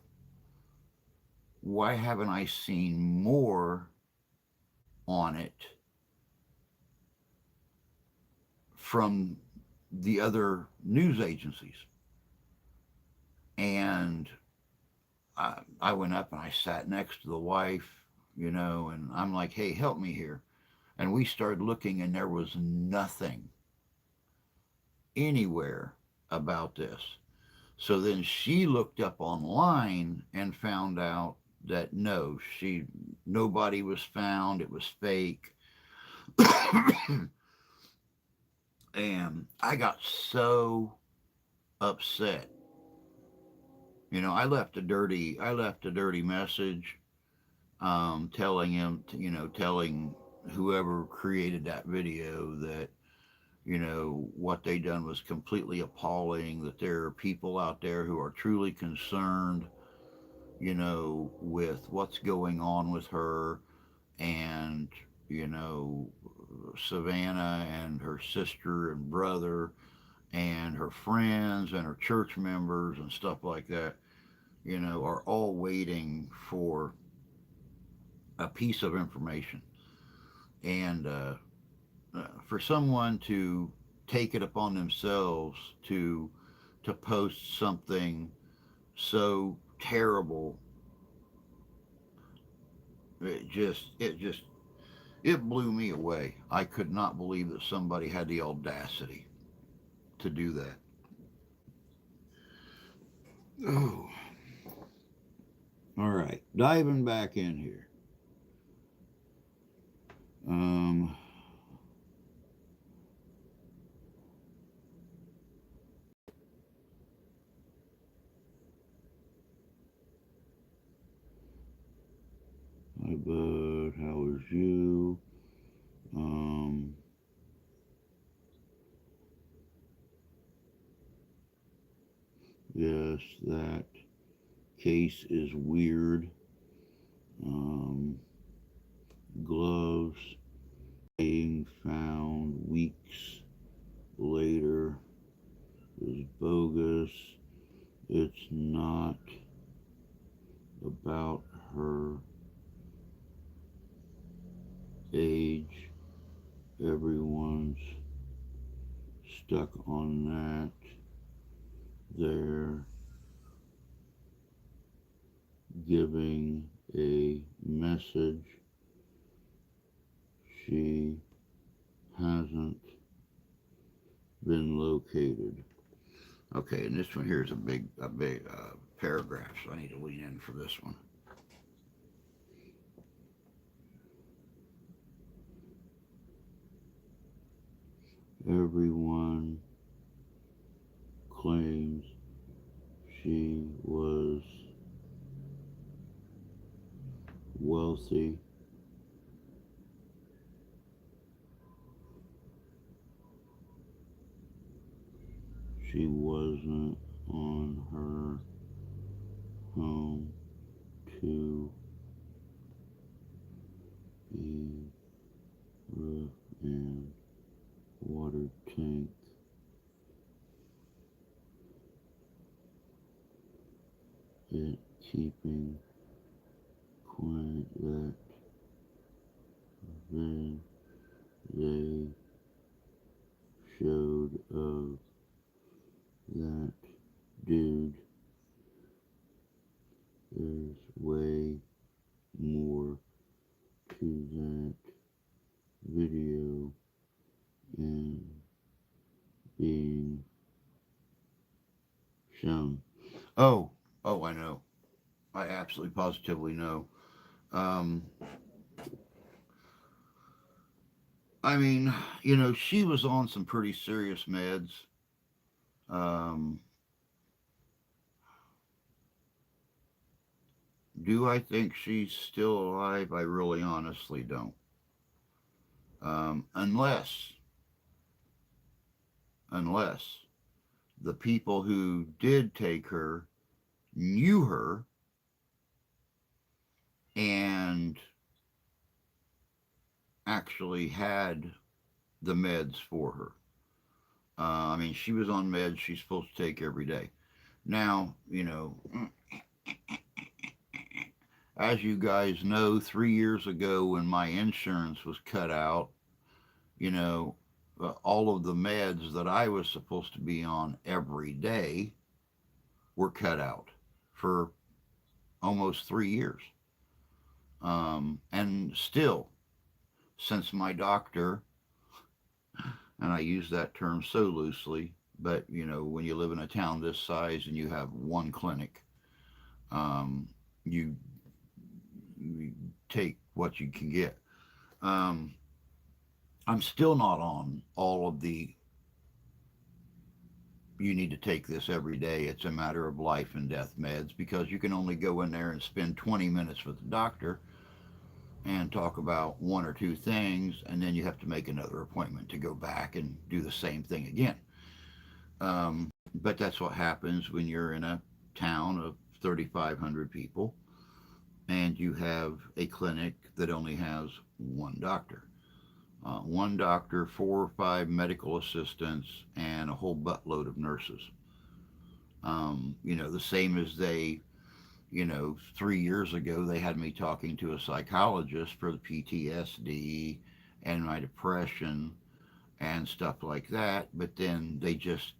Why haven't I seen more on it from the other news agencies? And I went up and I sat next to the wife, and I'm like, "Hey, help me here." And we started looking, and there was nothing anywhere about this. So then she looked up online and found out that no, nobody was found. It was fake. And I got so upset. I left a dirty message, telling him, telling whoever created that video that what they done was completely appalling. That there are people out there who are truly concerned, with what's going on with her, and you know Savannah and her sister and brother and her friends and her church members and stuff like that, are all waiting for a piece of information. And for someone to take it upon themselves to post something so terrible, it just it blew me away. I could not believe that somebody had the audacity to do that. Oh, all right. Diving back in here. Um, Hi, bud. How is you? Um, yes, that case is weird. Um, Gloves being found weeks later is bogus. It's not about her age. Everyone's stuck on that. They're giving a message. She hasn't been located. Okay, and this one here is a big paragraph, so I need to lean in for this one. Everyone claims she was wealthy. She wasn't on her home to be roof and water tank. It keeping quiet that then they showed of that dude. There's way more to that video and being shown. Oh, oh, I know. I absolutely positively know. Um, I mean, she was on some pretty serious meds. Um, do I think she's still alive? I really honestly don't. Unless unless the people who did take her knew her and actually had the meds for her. I mean, she was on meds she's supposed to take every day. Now, as you guys know, 3 years ago when my insurance was cut out, you know, all of the meds that I was supposed to be on every day were cut out for almost 3 years. And still, since my doctor, and I use that term so loosely, but when you live in a town this size and you have one clinic, um, you, you take what you can get. Um, I'm still not on all of the you need to take this every day. It's a matter of life and death meds because you can only go in there and spend 20 minutes with the doctor and talk about one or two things, and then you have to make another appointment to go back and do the same thing again. But that's what happens when you're in a town of 3,500 people and you have a clinic that only has one doctor. One doctor, four or five medical assistants, and a whole buttload of nurses. The same as 3 years ago, they had me talking to a psychologist for the PTSD and my depression and stuff like that, but then they just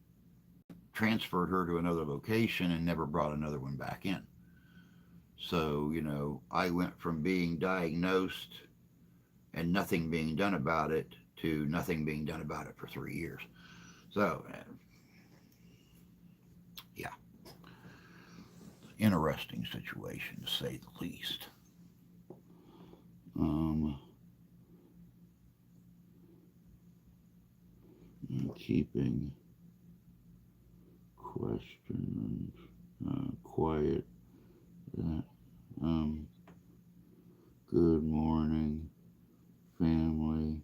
transferred her to another location and never brought another one back in. So, I went from being diagnosed and nothing being done about it to nothing being done about it for 3 years. So, yeah, interesting situation to say the least. Um, Keeping questions quiet. That, um, good morning, family.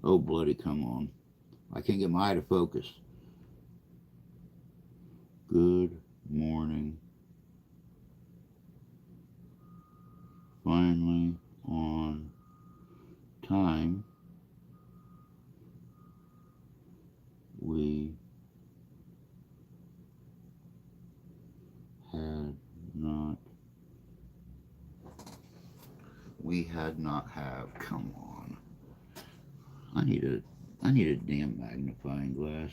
Oh, bloody, come on. I can't get my eye to focus. Good morning. Finally on time. We had not. We had not have. Come on. I need a I need a damn magnifying glass.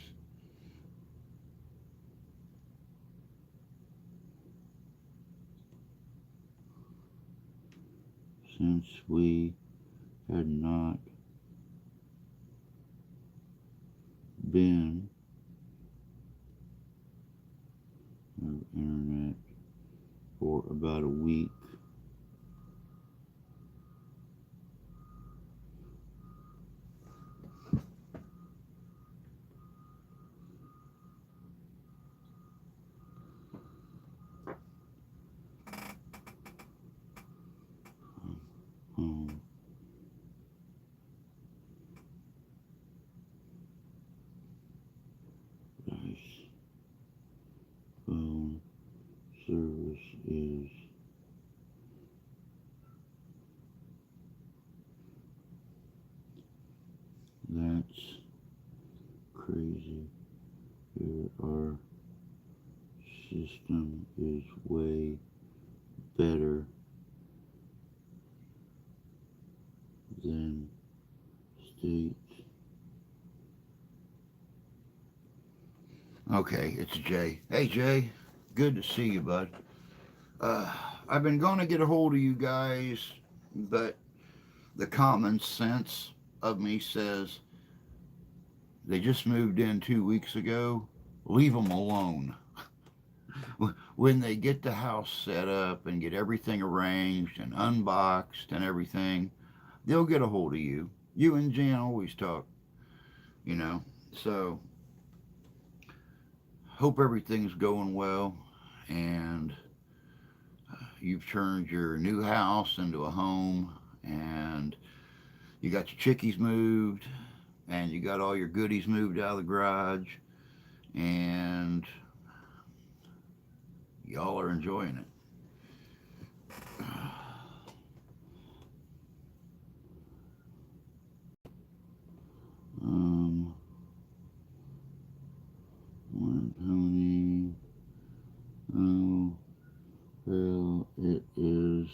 Since we had not been of internet for about a week. Home device phone service is that's crazy. Here our system is way better than state. Okay, it's Jay. Hey, Jay. Good to see you, bud. Uh, I've been going to get a hold of you guys, but the common sense of me says they just moved in 2 weeks ago. Leave them alone. When they get the house set up and get everything arranged and unboxed and everything, they'll get a hold of you. You and Jan always talk, you know. So, hope everything's going well. And you've turned your new house into a home, and you got your chickies moved, and you got all your goodies moved out of the garage, and y'all are enjoying it. Um, one pony. Oh, well, it is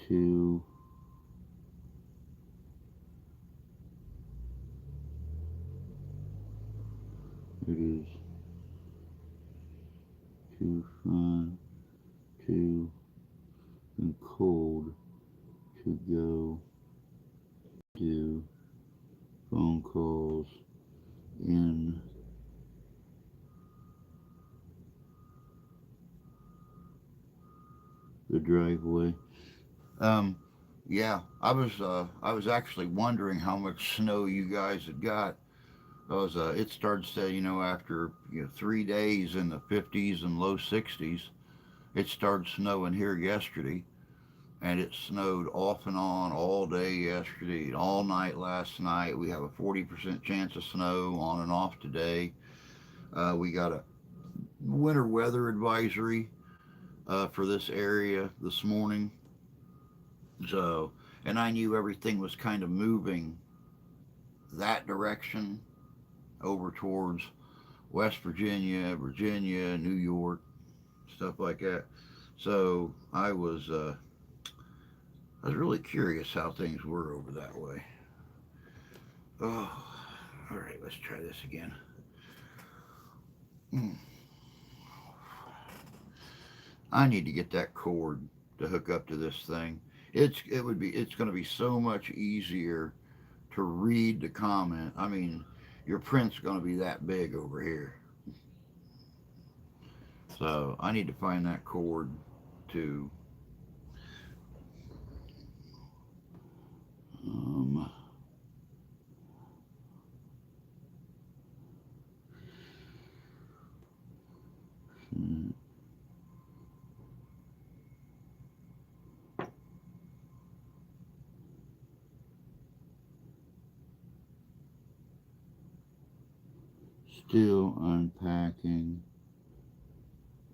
too. It is too fun, too and cold to go do phone calls in the driveway. Um, yeah, I was actually wondering how much snow you guys had got. It started to, after 3 days in the 50s and low 60s. It started snowing here yesterday, and it snowed off and on all day yesterday and all night last night. We have a 40% chance of snow on and off today. We got a winter weather advisory for this area this morning. So, and I knew everything was kind of moving that direction over towards West Virginia, Virginia, New York, stuff like that. So I was really curious how things were over that way. Oh, all right, let's try this again. Mm. I need to get that cord to hook up to this thing. It's going to be so much easier to read the comment. I mean, your print's going to be that big over here. So I need to find that cord to. Um, still unpacking.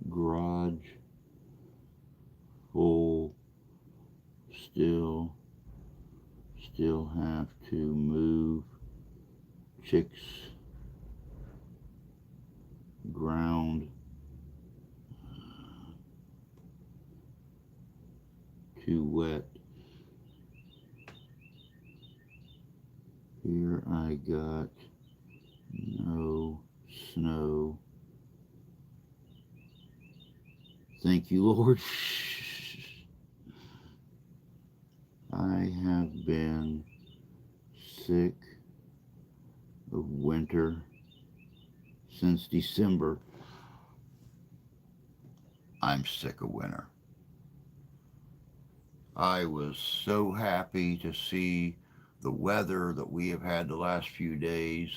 Garage full. Still, still have to move chicks ground too wet. Here I got no snow. Thank you, Lord. I have been sick of winter since December. I'm sick of winter. I was so happy to see the weather that we have had the last few days,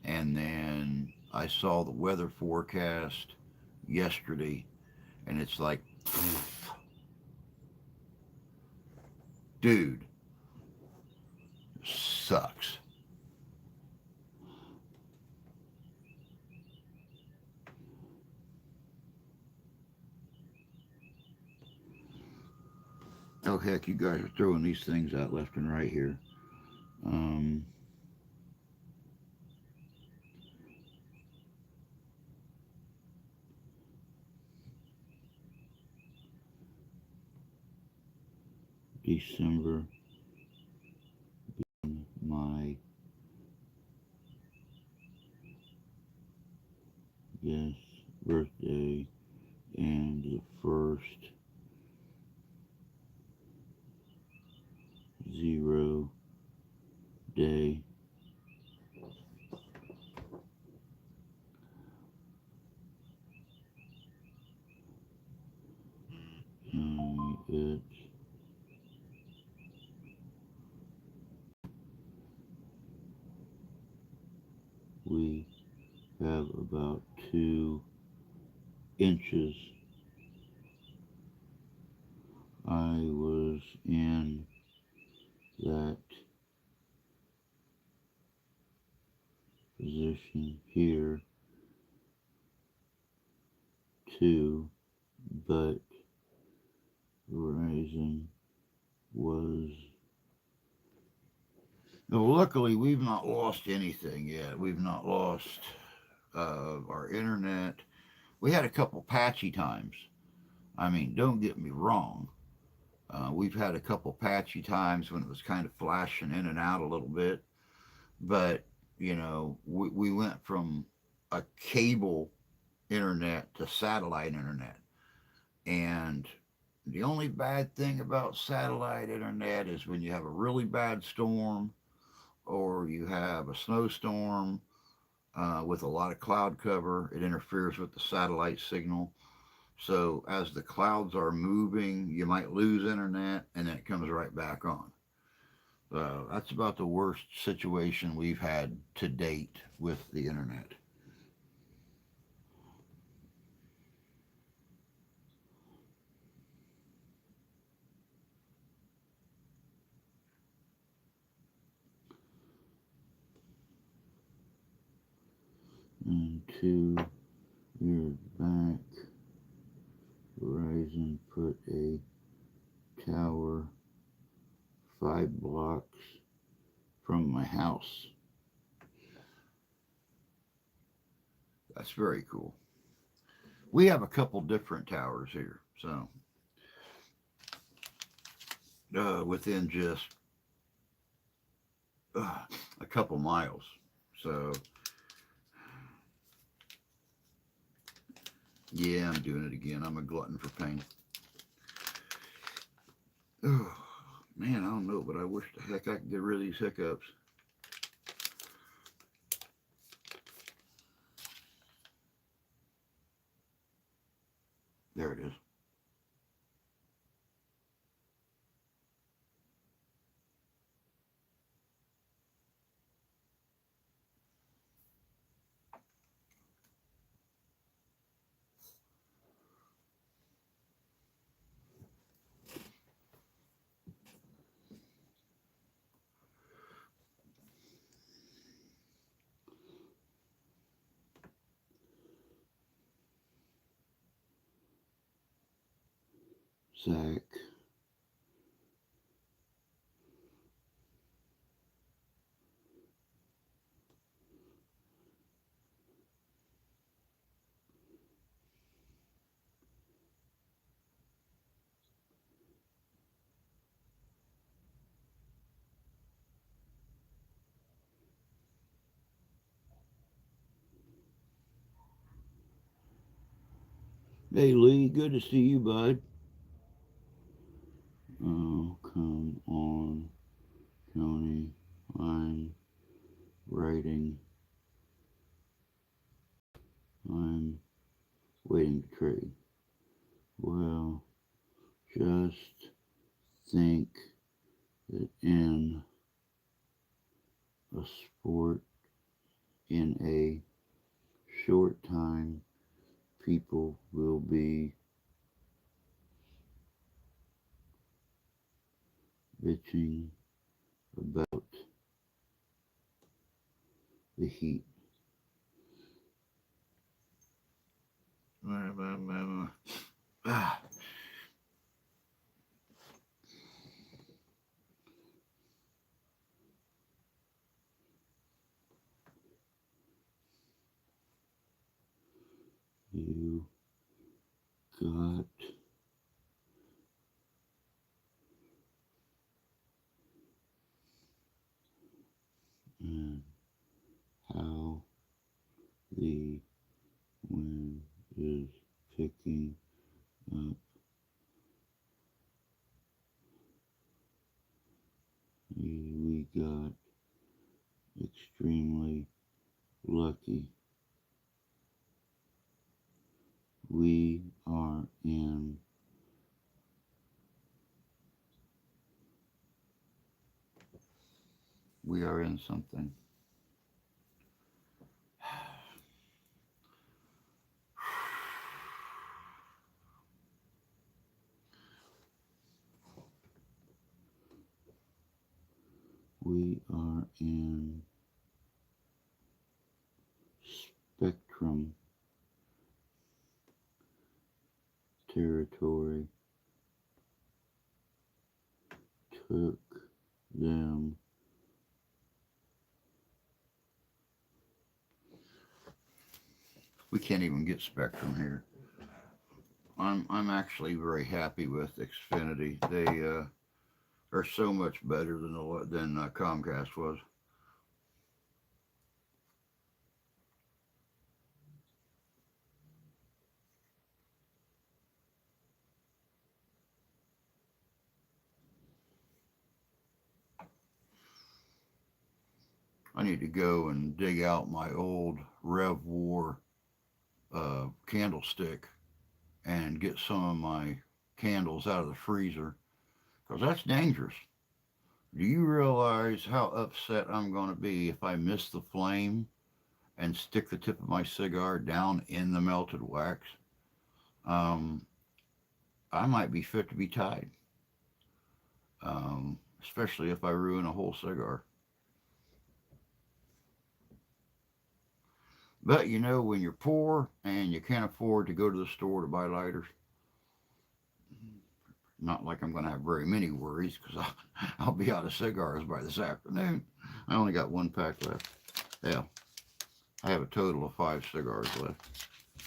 and then I saw the weather forecast yesterday, and it's like, dude, sucks. Oh heck, you guys are throwing these things out left and right here. Um, December, my yes birthday, and the first 0 day. It we have about 2 inches I was in that position here too, but Verizon was. No, luckily, we've not lost anything yet. We've not lost our internet. We had a couple patchy times. I mean, don't get me wrong. We've had a couple patchy times when it was kind of flashing in and out a little bit, but we went from a cable internet to satellite internet, and the only bad thing about satellite internet is when you have a really bad storm or you have a snowstorm with a lot of cloud cover, it interferes with the satellite signal. So as the clouds are moving, you might lose internet and then it comes right back on. That's about the worst situation we've had to date with the internet. And 2 years back, Verizon put a tower 5 blocks from my house. That's very cool. We have a couple different towers here, so within just a couple miles. So yeah, I'm doing it again. I'm a glutton for pain. Oh, man, I don't know, but I wish the heck I could get rid of these hiccups. There it is. Zach, hey Lee, good to see you, bud. Oh, come on, Tony. I'm writing. I'm waiting to trade. Well, just think that in a sport, in a short time, people will be bitching about the heat. Ah, You got and how the wind is picking up. We got extremely lucky. We are in we are in something. We are in Spectrum territory. Took them. We can't even get Spectrum here. I'm actually very happy with Xfinity. They are so much better than Comcast was. I need to go and dig out my old Rev War candlestick and get some of my candles out of the freezer because that's dangerous. Do you realize how upset I'm going to be if I miss the flame and stick the tip of my cigar down in the melted wax? Um, I might be fit to be tied, especially if I ruin a whole cigar. But you know, when you're poor and you can't afford to go to the store to buy lighters, not like I'm going to have very many worries because I'll be out of cigars by this afternoon. I only got one pack left. Yeah, I have a total of 5 cigars left.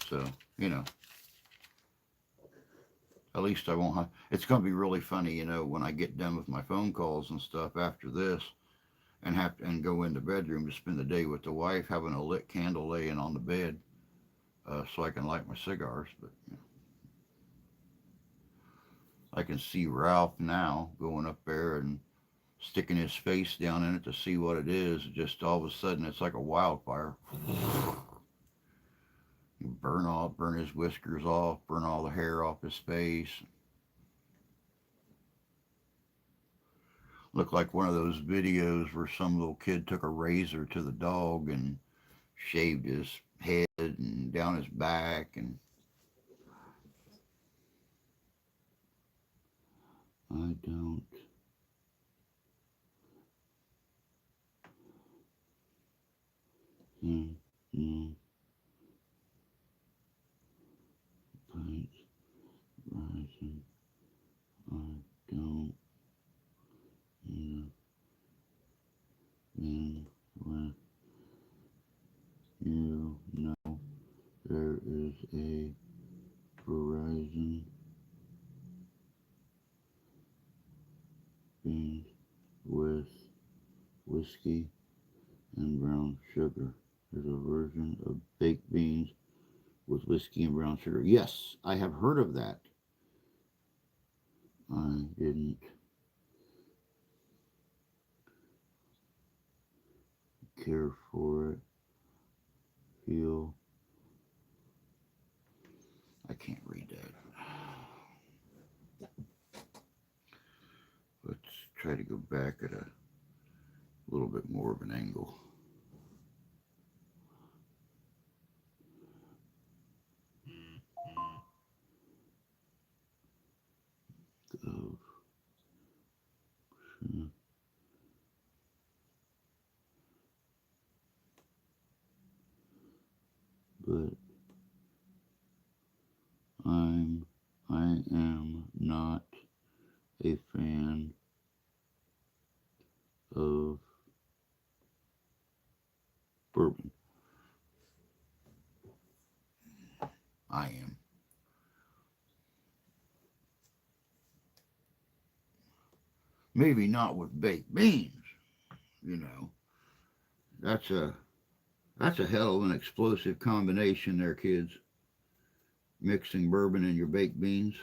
So, you know, at least I won't have. It's going to be really funny, you know, when I get done with my phone calls and stuff after this and go in the bedroom to spend the day with the wife, having a lit candle laying on the bed so I can light my cigars. But you know, I can see Ralph now going up there and sticking his face down in it to see what it is. Just all of a sudden, it's like a wildfire. Burn his whiskers off, burn all the hair off his face. Looked like one of those videos where some little kid took a razor to the dog and shaved his head and down his back. And I don't no pints rising. I don't even with you know there is a Verizon beans with whiskey and brown sugar. There's a version of baked beans with whiskey and brown sugar. Yes, I have heard of that. I didn't care for it. Feel I can't read that. Let's try to go back at a little bit more of an angle. of but I am not a fan of bourbon. I am. Maybe not with baked beans, you know. That's a that's a hell of an explosive combination there, kids. Mixing bourbon and your baked beans.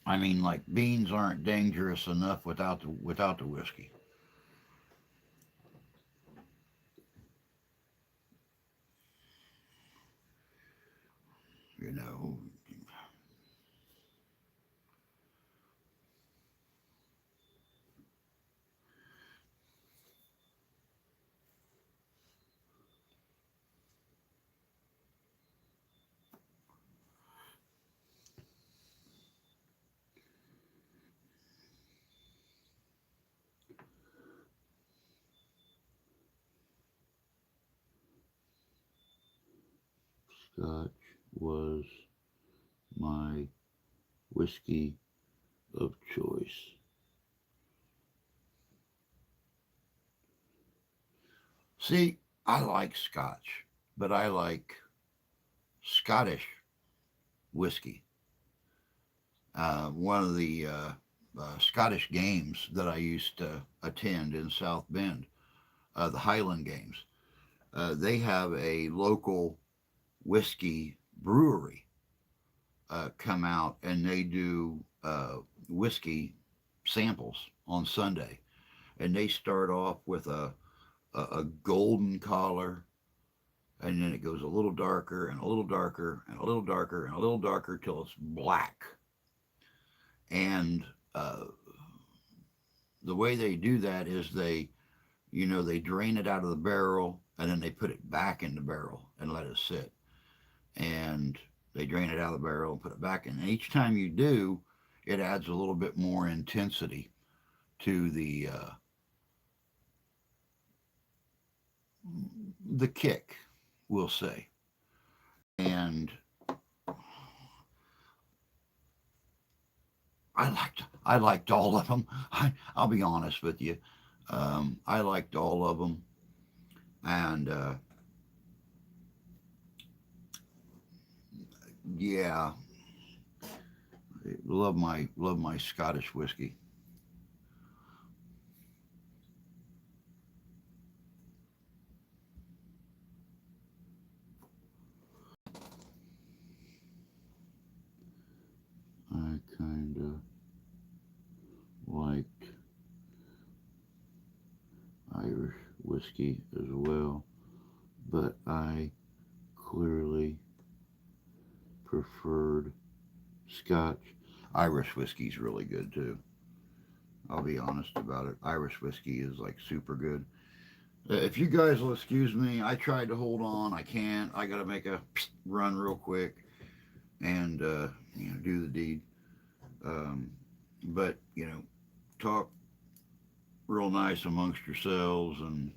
I mean, like beans aren't dangerous enough without the whiskey. You know, Scotch was my whiskey of choice. See, I like Scotch, but I like Scottish whiskey. One of the Scottish games that I used to attend in South Bend, the Highland Games, they have a local whiskey brewery come out and they do whiskey samples on Sunday. And they start off with a golden collar, and then it goes a little darker and a little darker and a little darker and a little darker till it's black. And uh, the way they do that is they drain it out of the barrel and then they put it back in the barrel and let it sit. And they drain it out of the barrel and put it back in. And each time you do, it adds a little bit more intensity to the kick, we'll say. And I liked all of them. I'll be honest with you. I liked all of them, and yeah, love my Scottish whiskey. I kind of liked Irish whiskey as well, but I clearly preferred Scotch. Irish whiskey's really good too. I'll be honest about it. Irish whiskey is like super good. If you guys will excuse me, I tried to hold on. I can't. I got to make a run real quick and do the deed. Um, but talk real nice amongst yourselves, and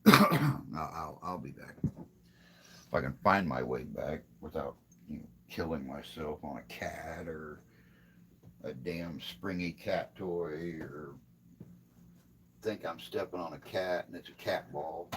I'll be back if I can find my way back without killing myself on a cat or a damn springy cat toy or think I'm stepping on a cat and it's a cat ball.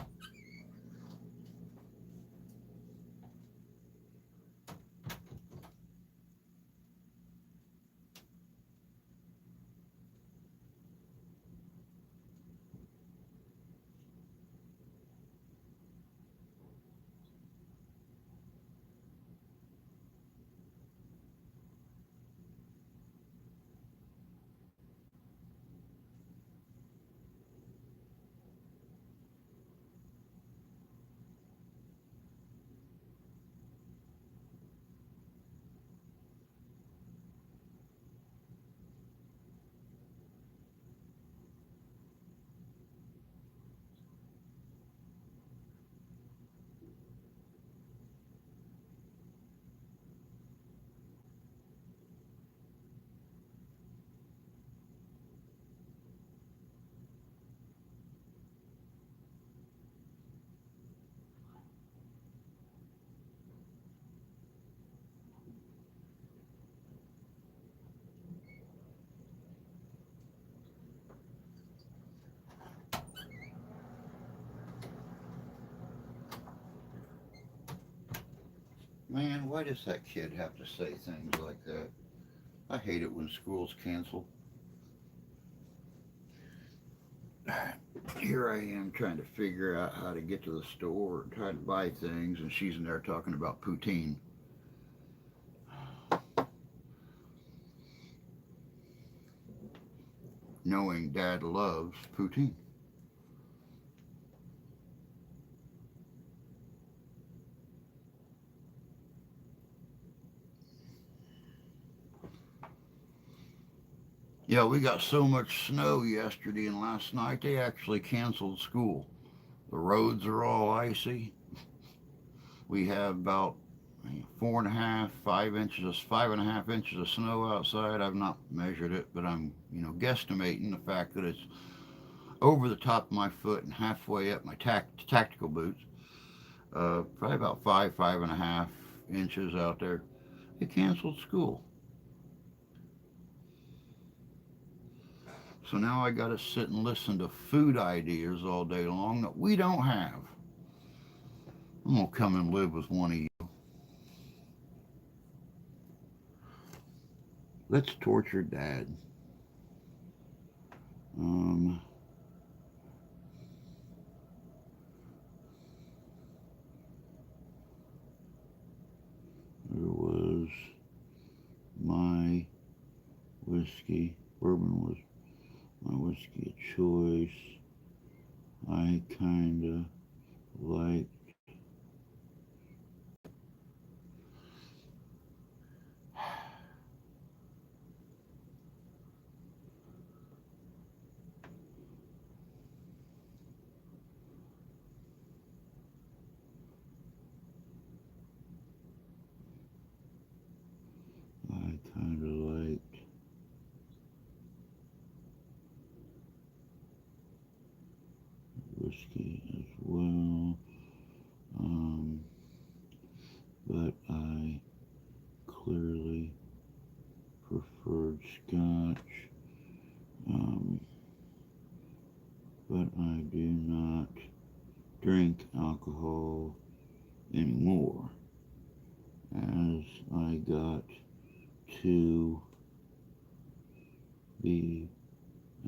Man, why does that kid have to say things like that? I hate it when school's canceled. Here I am trying to figure out how to get to the store and try to buy things, and she's in there talking about poutine, knowing Dad loves poutine. Yeah, we got so much snow yesterday and last night, they actually canceled school. The roads are all icy. We have about 4.5, 5 inches, 5.5 inches of snow outside. I've not measured it, but I'm, guesstimating the fact that it's over the top of my foot and halfway up my tactical boots. probably about 5.5 inches out there. They canceled school. So now I got to sit and listen to food ideas all day long that we don't have. I'm going to come and live with one of you. Let's torture Dad. Um, there was my whiskey. Bourbon was my whiskey of choice. I kinda liked. I kinda liked whiskey as well. Um, but I clearly preferred scotch. Um, but I do not drink alcohol anymore as I got to be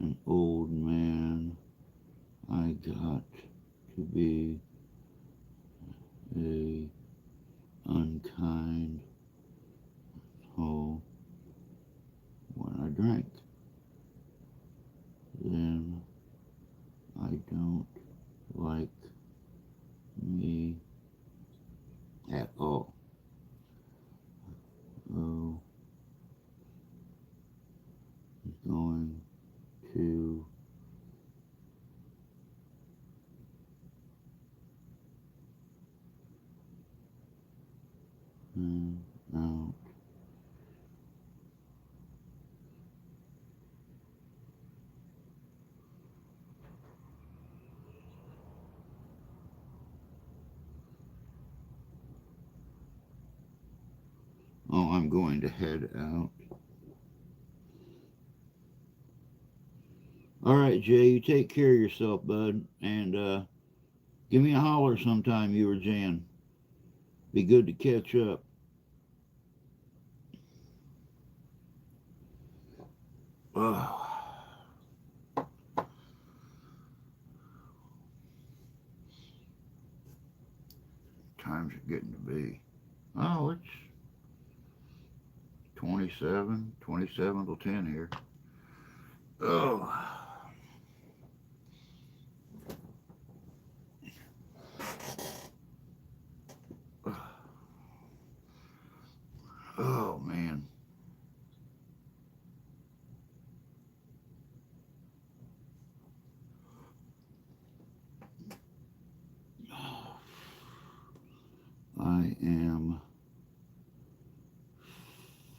an old man. I got to be a unkind soul when I drank. Then I don't like me at all. Oh, he's going to out. Oh, I'm going to head out. All right, Jay, you take care of yourself, bud, and give me a holler sometime, you or Jan. Be good to catch up. Oh, time's it getting to be? Oh, it's 27 till 10 here. Oh, oh man. I am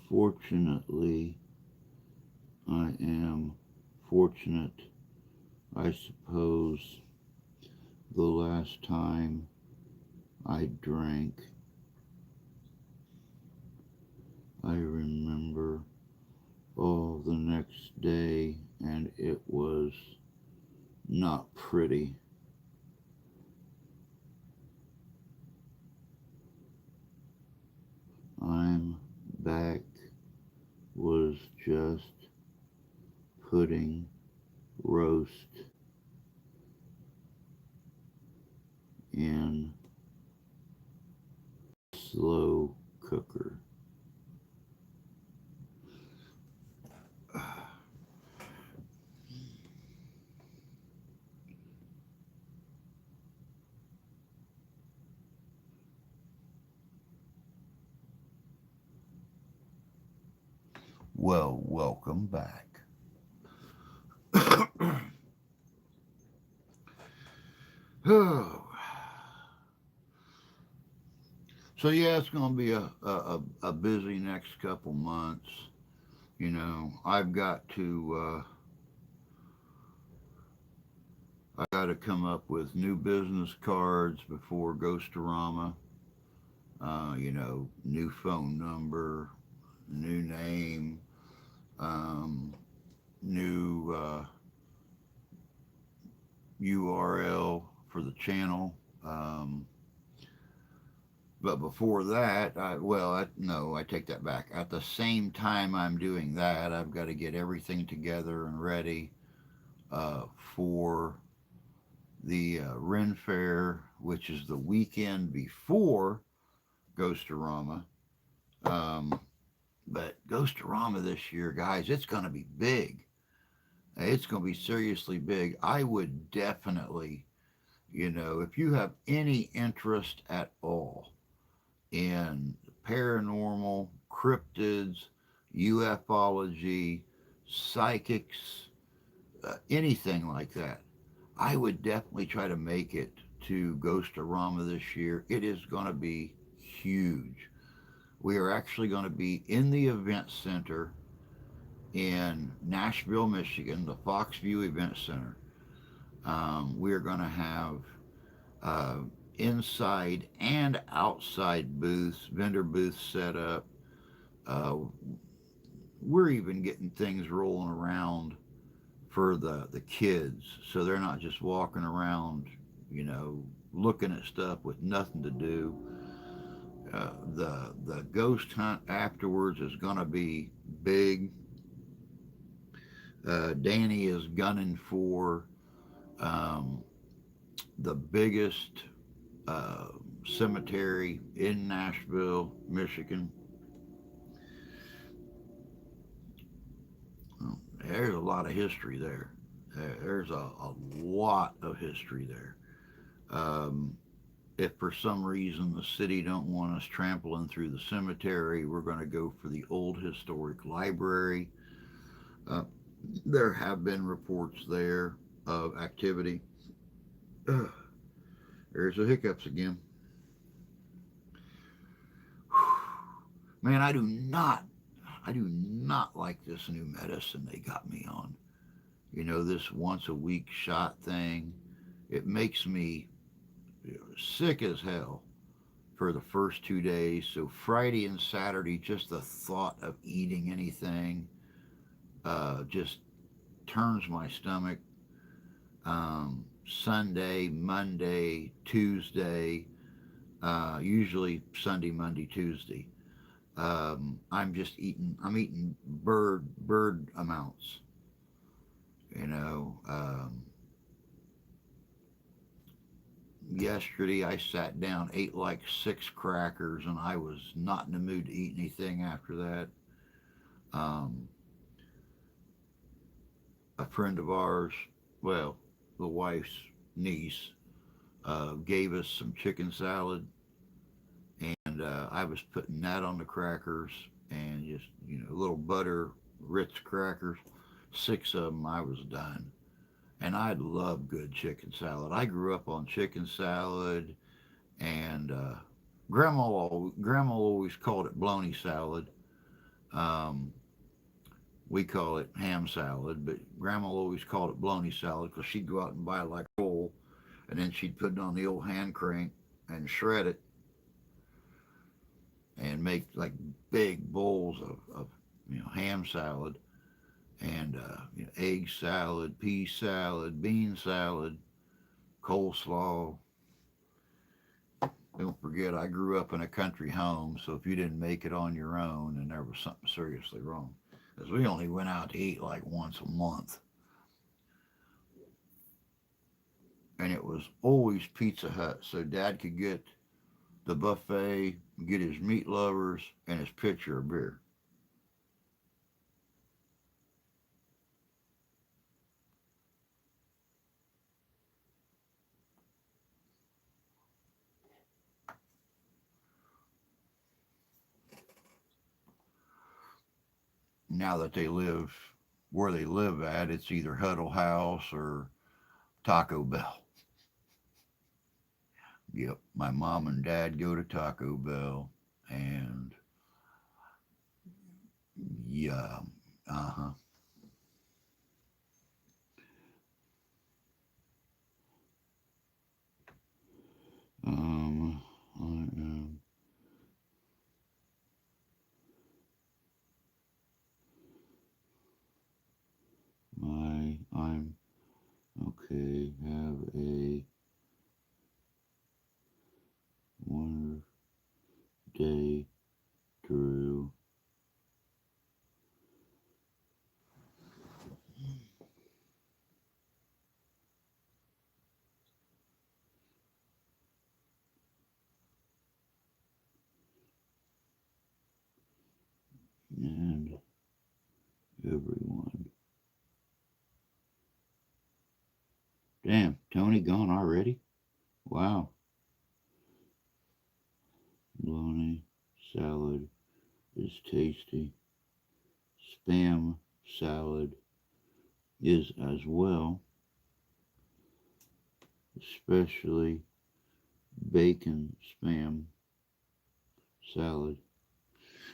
fortunately, I am fortunate, I suppose. The last time I drank, I remember the next day, and it was not pretty. I'm back was just putting roast in slow cooker. Well, welcome back. Oh, so yeah, it's going to be a busy next couple months. You know, I've got to try to come up with new business cards before Ghostorama. New phone number, new name, um, new URL for the channel. But before that, no, I take that back. At the same time I'm doing that, I've got to get everything together and ready for the Ren Fair, which is the weekend before Ghostorama. Um, but Ghostorama this year, guys, it's going to be big. It's going to be seriously big. I would definitely, if you have any interest at all in paranormal, cryptids, ufology, psychics, anything like that, I would definitely try to make it to Ghostorama this year. It is going to be huge. We are actually going to be in the event center in Nashville, Michigan, the Foxview Event Center. We are going to have uh, inside and outside booths, vendor booths set up. Uh, we're even getting things rolling around for the kids, so they're not just walking around, looking at stuff with nothing to do. The ghost hunt afterwards is going to be big. Danny is gunning for um, the biggest uh, cemetery in Nashville, Michigan. There's a lot of history there. There's a lot of history there. Um, if for some reason the city don't want us trampling through the cemetery, we're going to go for the old historic library. Uh, there have been reports there of activity. Ugh, there's the hiccups again. Man, I do not like this new medicine they got me on. This once a week shot thing. It makes me sick as hell for the first 2 days. So Friday and Saturday, just the thought of eating anything just turns my stomach. Sunday, Monday, Tuesday, usually Sunday, Monday, Tuesday. I'm eating bird amounts. You know, yesterday I sat down, ate like 6 crackers, and I was not in the mood to eat anything after that. Um, a friend of ours, well, the wife's niece, gave us some chicken salad, and I was putting that on the crackers and just, a little butter, Ritz crackers. 6 of them, I was done. And I love good chicken salad. I grew up on chicken salad, and grandma always called it bologna salad. Um, we call it ham salad, but grandma always called it bologna salad because she'd go out and buy like a roll, and then she'd put it on the old hand crank and shred it and make like big bowls of ham salad and egg salad, pea salad, bean salad, coleslaw. Don't forget, I grew up in a country home, so if you didn't make it on your own, then there was something seriously wrong. Because we only went out to eat like once a month. And it was always Pizza Hut, so Dad could get the buffet, get his meat lovers, and his pitcher of beer. Now that they live where they live at, it's either Huddle House or Taco Bell. Yep, my mom and dad go to Taco Bell, and yeah, uh huh. Okay, have a wonderful day, Drew. And everyone. Damn, Tony gone already? Wow. Bologna salad is tasty. Spam salad is as well, especially bacon spam salad.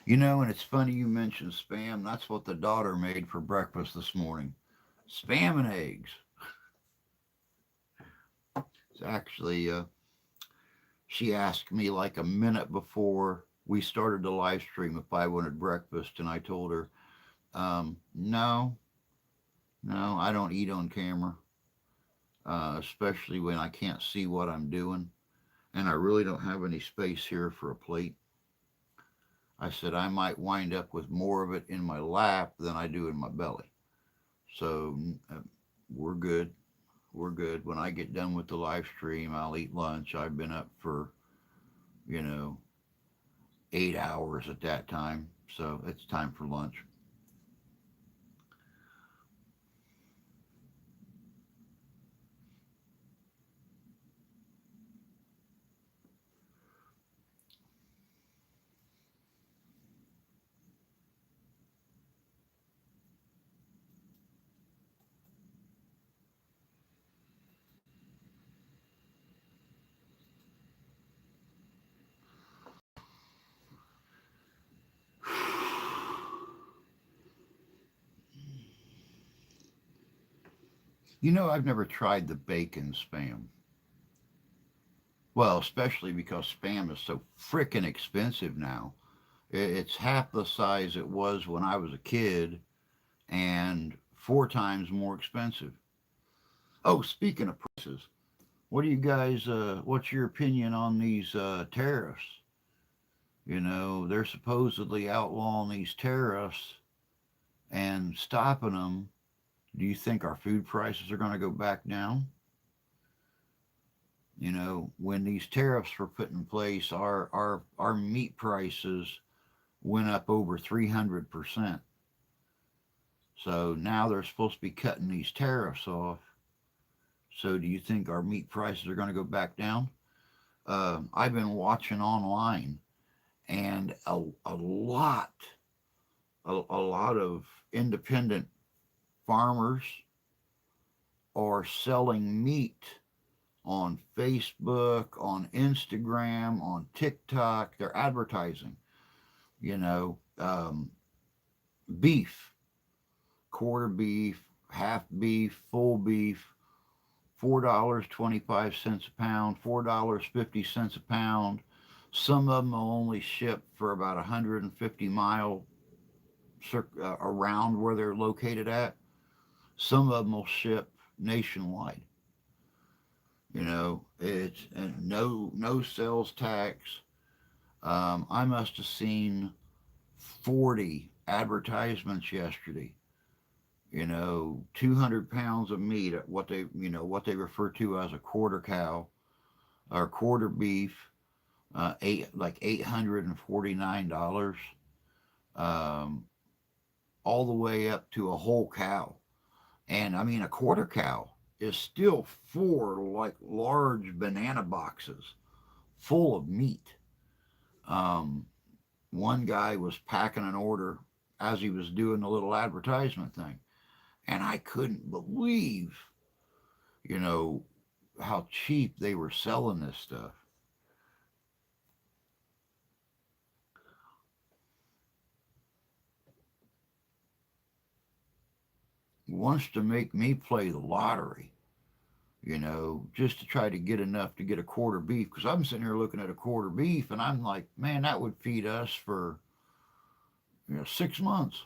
You know, and it's funny you mentioned spam. That's what the daughter made for breakfast this morning. Spam and eggs. It's actually, she asked me like a minute before we started the live stream if I wanted breakfast, and I told her, no, no, I don't eat on camera, especially when I can't see what I'm doing, and I really don't have any space here for a plate. I said I might wind up with more of it in my lap than I do in my belly. So we're good. We're good. When I get done with the live stream, I'll eat lunch. I've been up for, you know, 8 hours at that time. So it's time for lunch. You know, I've never tried the bacon spam. Well, especially because spam is so freaking expensive now. It's half the size it was when I was a kid and 4 times more expensive. Oh, speaking of prices, what do you guys, what's your opinion on these tariffs? You know, they're supposedly outlawing these tariffs and stopping them. Do you think our food prices are going to go back down? You know, when these tariffs were put in place, our meat prices went up over 300%. So now they're supposed to be cutting these tariffs off. So do you think our meat prices are going to go back down? I've been watching online, and a lot of independent farmers are selling meat on Facebook, on Instagram, on TikTok. They're advertising, you know, beef, quarter beef, half beef, full beef, $4.25 a pound, $4.50 a pound. Some of them will only ship for about 150 mile around where they're located at. Some of them will ship nationwide. You know, it's and no sales tax. I must have seen 40 advertisements yesterday. You know, 200 pounds of meat at what they refer to as a quarter cow or quarter beef, $849, um, all the way up to a whole cow. And I mean, a quarter cow is still 4 like large banana boxes full of meat. Um, One guy was packing an order as he was doing the little advertisement thing, and I couldn't believe, you know, how cheap they were selling this stuff. He wants to make me play the lottery, you know, just to try to get enough to get a quarter beef. Because I'm sitting here looking at a quarter beef, and I'm like, man, that would feed us for 6 months.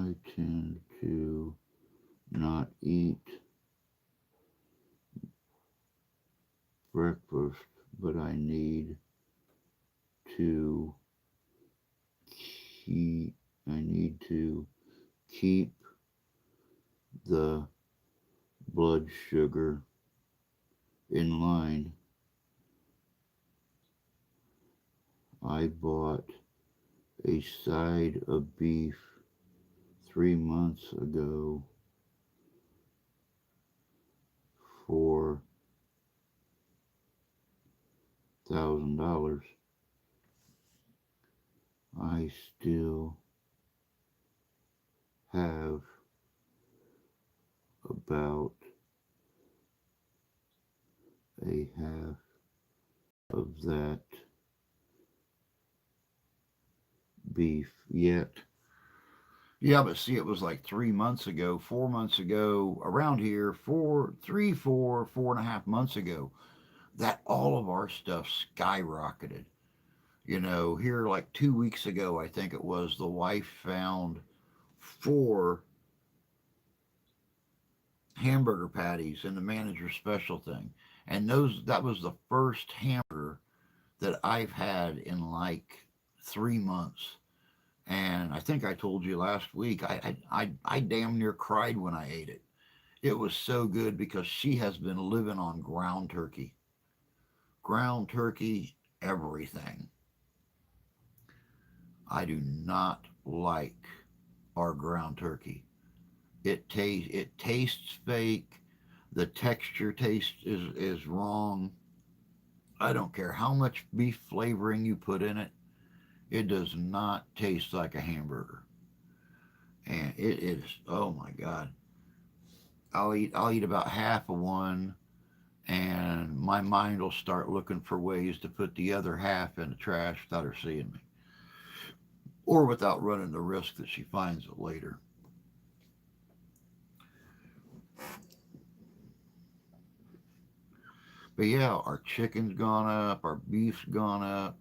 I tend to not eat breakfast, but I need to keep I need to keep the blood sugar in line. I bought a side of beef 3 months ago for $1,000. I still have about a half of that beef yet. Yeah, but see, it was like 3 months ago, 4 months ago, around here, 4.5 months ago, that all of our stuff skyrocketed. Here like 2 weeks ago, I think it was, the wife found four hamburger patties in the manager's special thing. And that was the first hamburger that I've had in like 3 months. And I think I told you last week, I damn near cried when I ate it. It was so good because she has been living on ground turkey, everything. I do not like our ground turkey. It tastes fake. The texture taste is wrong. I don't care how much beef flavoring you put in it. It does not taste like a hamburger. And it is, oh my God. I'll eat about half of one, and my mind will start looking for ways to put the other half in the trash without her seeing me, or without running the risk that she finds it later. But yeah, our chicken's gone up, our beef's gone up.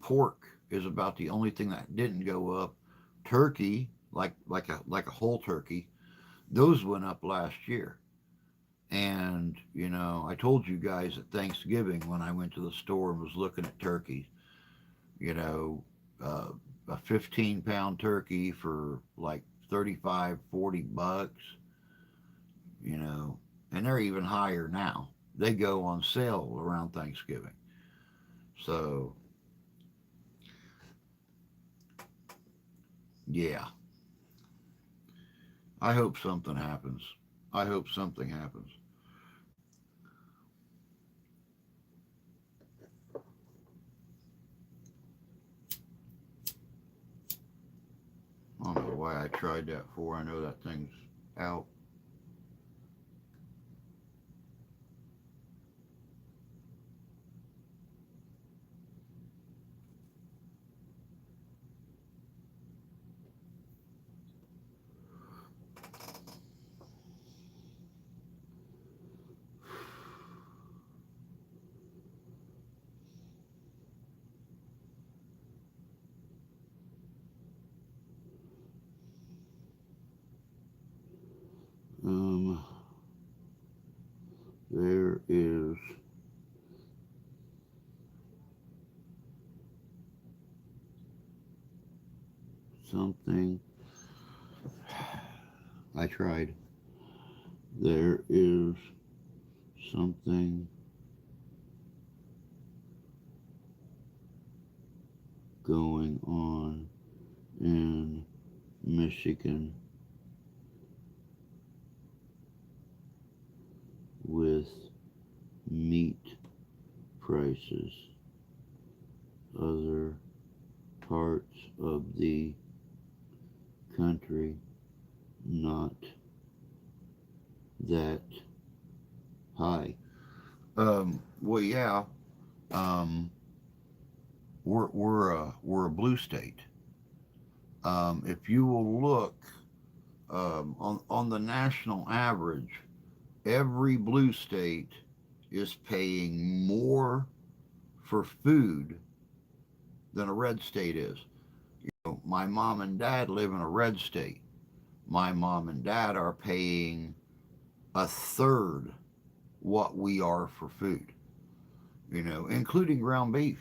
Pork is about the only thing that didn't go up. Turkey, like a whole turkey, those went up last year. And I told you guys at Thanksgiving when I went to the store and was looking at turkeys, you know, uh, a 15-pound turkey for like 35, $40, you know, and they're even higher now. They go on sale around Thanksgiving. So, yeah, I hope something happens. I hope something happens. I don't know why I tried that for. I know that thing's out. Um, there is something I tried. There is something going on in Michigan with meat prices. Other parts of the country not that high. Well, yeah, um, we're a blue state. If you will look on the national average, every blue state is paying more for food than a red state is. My mom and dad live in a red state. My mom and dad are paying a third what we are for food, including ground beef.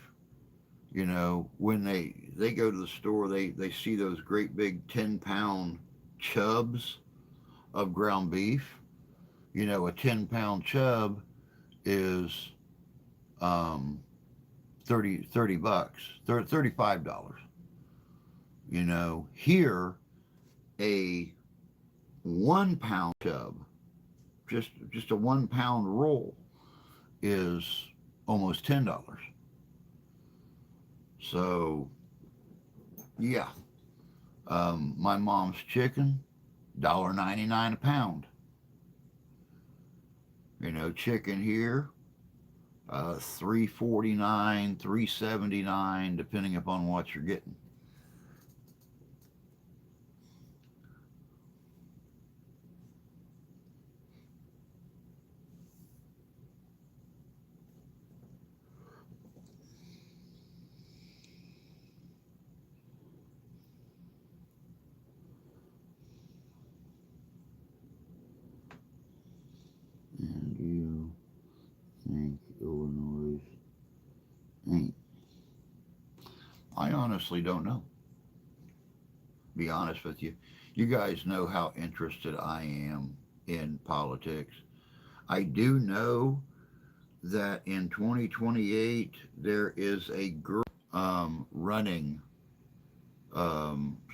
When they go to the store, they see those great big 10-pound chubs of ground beef. A 10-pound chub is um, 30 bucks, $35. Here a 1-pound chub, just a 1-pound roll, is almost $10. So yeah, my mom's chicken, $1.99 a pound. Chicken here, 3.49, 3.79, depending upon what you're getting. And you think Illinois ain't? I honestly don't know. Be honest with you. You guys know how interested I am in politics. I do know that in 2028 there is a girl running.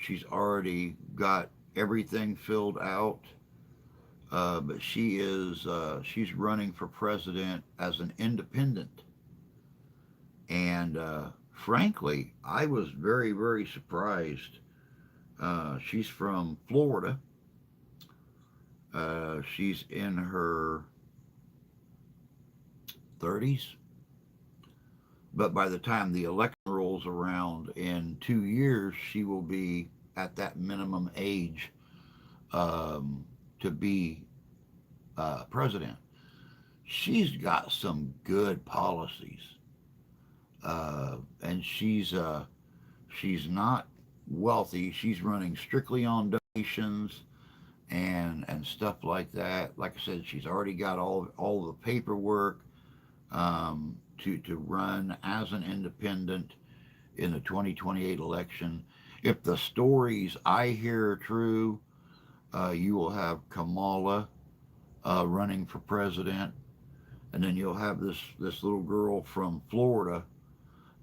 She's already got everything filled out, but she's running for president as an independent. And frankly, I was very, very surprised. She's from Florida. She's in her 30s, but by the time the election rolls around in 2 years, she will be at that minimum age to be president. She's got some good policies, and she's not wealthy. She's running strictly on donations and stuff like that. Like I said, she's already got all the paperwork to run as an independent in the 2028 election. If the stories I hear are true, you will have Kamala running for president, and then you'll have this little girl from Florida.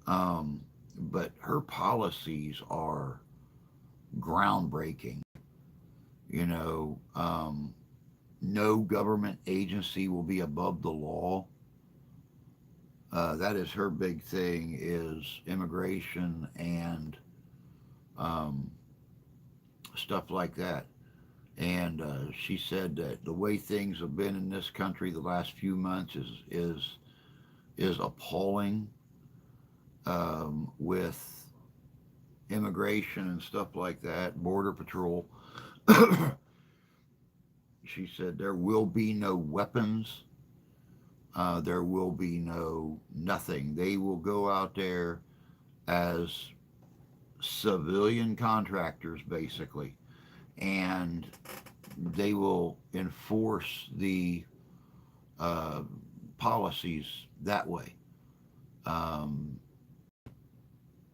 But her policies are groundbreaking. You know, no government agency will be above the law. That is her big thing, is immigration and um, stuff like that. And she said that the way things have been in this country the last few months is appalling, with immigration and stuff like that, border patrol. She said there will be no weapons. There will be no nothing. They will go out there as civilian contractors, basically, and they will enforce the uh, policies that way. Um,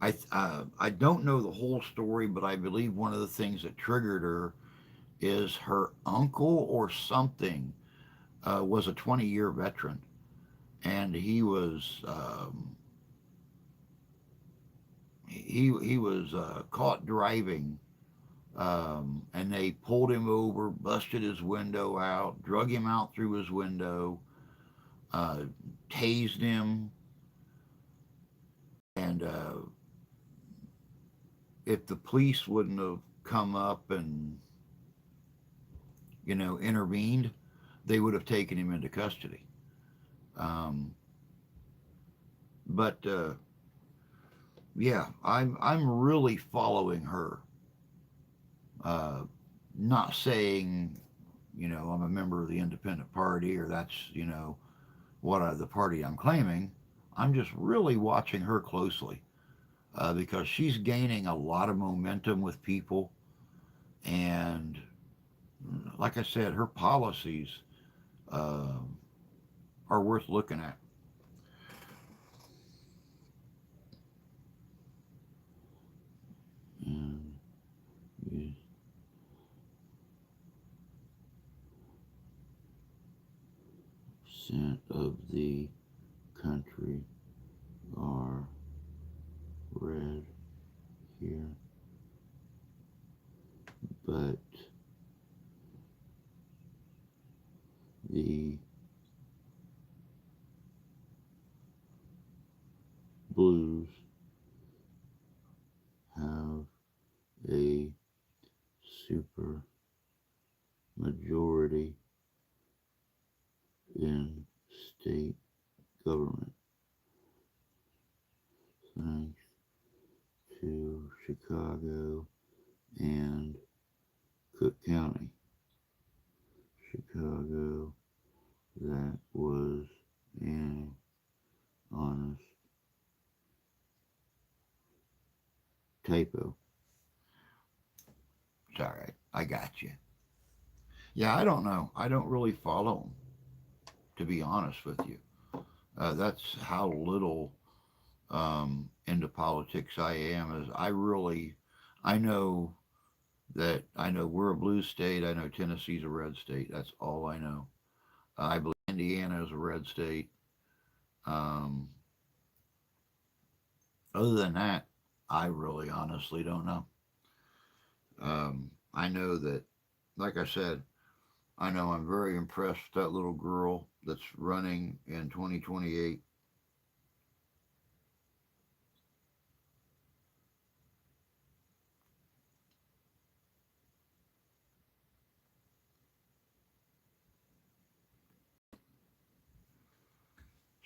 I don't know the whole story, but I believe one of the things that triggered her is her uncle or something was a 20-year veteran, and he was caught driving, and they pulled him over, busted his window out, drug him out through his window, uh, tased him, and if the police wouldn't have come up and intervened, they would have taken him into custody. Um, but yeah, I'm really following her. Uh, Not saying I'm a member of the Independent Party, or that's the party I'm claiming. I'm just really watching her closely. because she's gaining a lot of momentum with people. And like I said, her policies uh, are worth looking at. and you percent of the country are red here, but the blues have a super majority in state government, thanks to Chicago and Cook County. Chicago, that was an honest typo. It's all right. I got you. Yeah, I don't know. I don't really follow them, to be honest with you. That's how little into politics I am. Is I know I know we're a blue state. I know Tennessee's a red state. That's all I know. I believe Indiana is a red state. Um, Other than that, I really honestly don't know. I know that, like I said, I know I'm very impressed with that little girl that's running in 2028.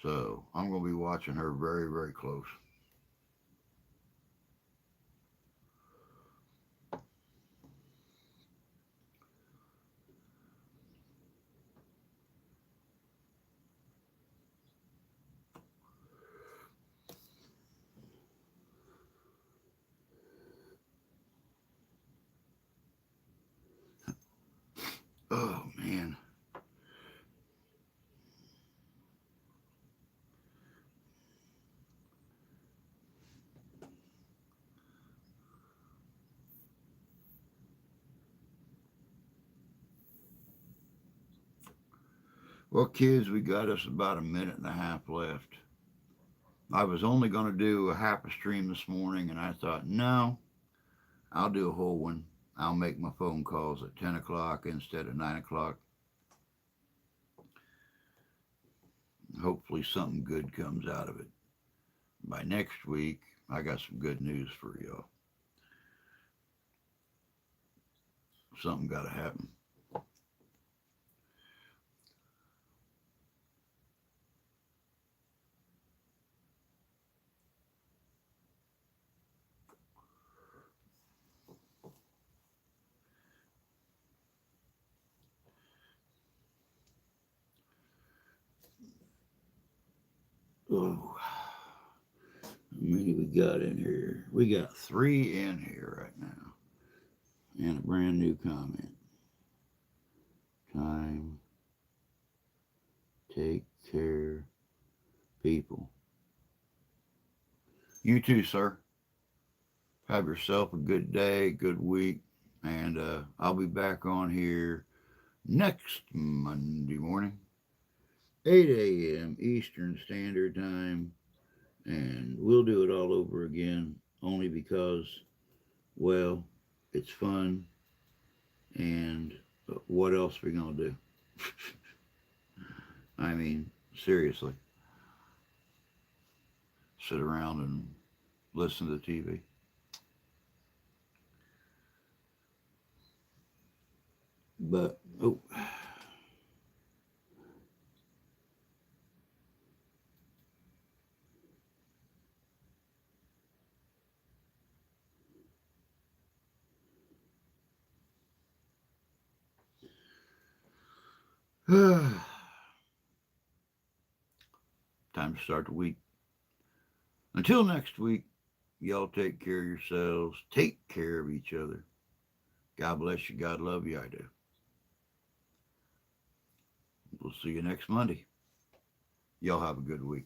So I'm going to be watching her very, very close. Oh, man. Well, kids, we got us about a minute and a half left. I was only going to do a half a stream this morning, and I thought, no, I'll do a whole one. I'll make my phone calls at 10 o'clock instead of 9 o'clock. Hopefully, something good comes out of it. By next week, I got some good news for y'all. Something got to happen. Oh, how many we got in here? We got three in here right now. And a brand new comment. Time, take care, people. You too, sir. Have yourself a good day, good week, and I'll be back on here next Monday morning, 8 a.m. Eastern Standard Time, and we'll do it all over again only because, well, it's fun, and what else are we going to do? I mean, seriously, sit around and listen to TV. But, oh, time to start the week. Until next week, Y'all take care of yourselves. Take care of each other. God bless you. God love you. I do. We'll see you next Monday. Y'all have a good week.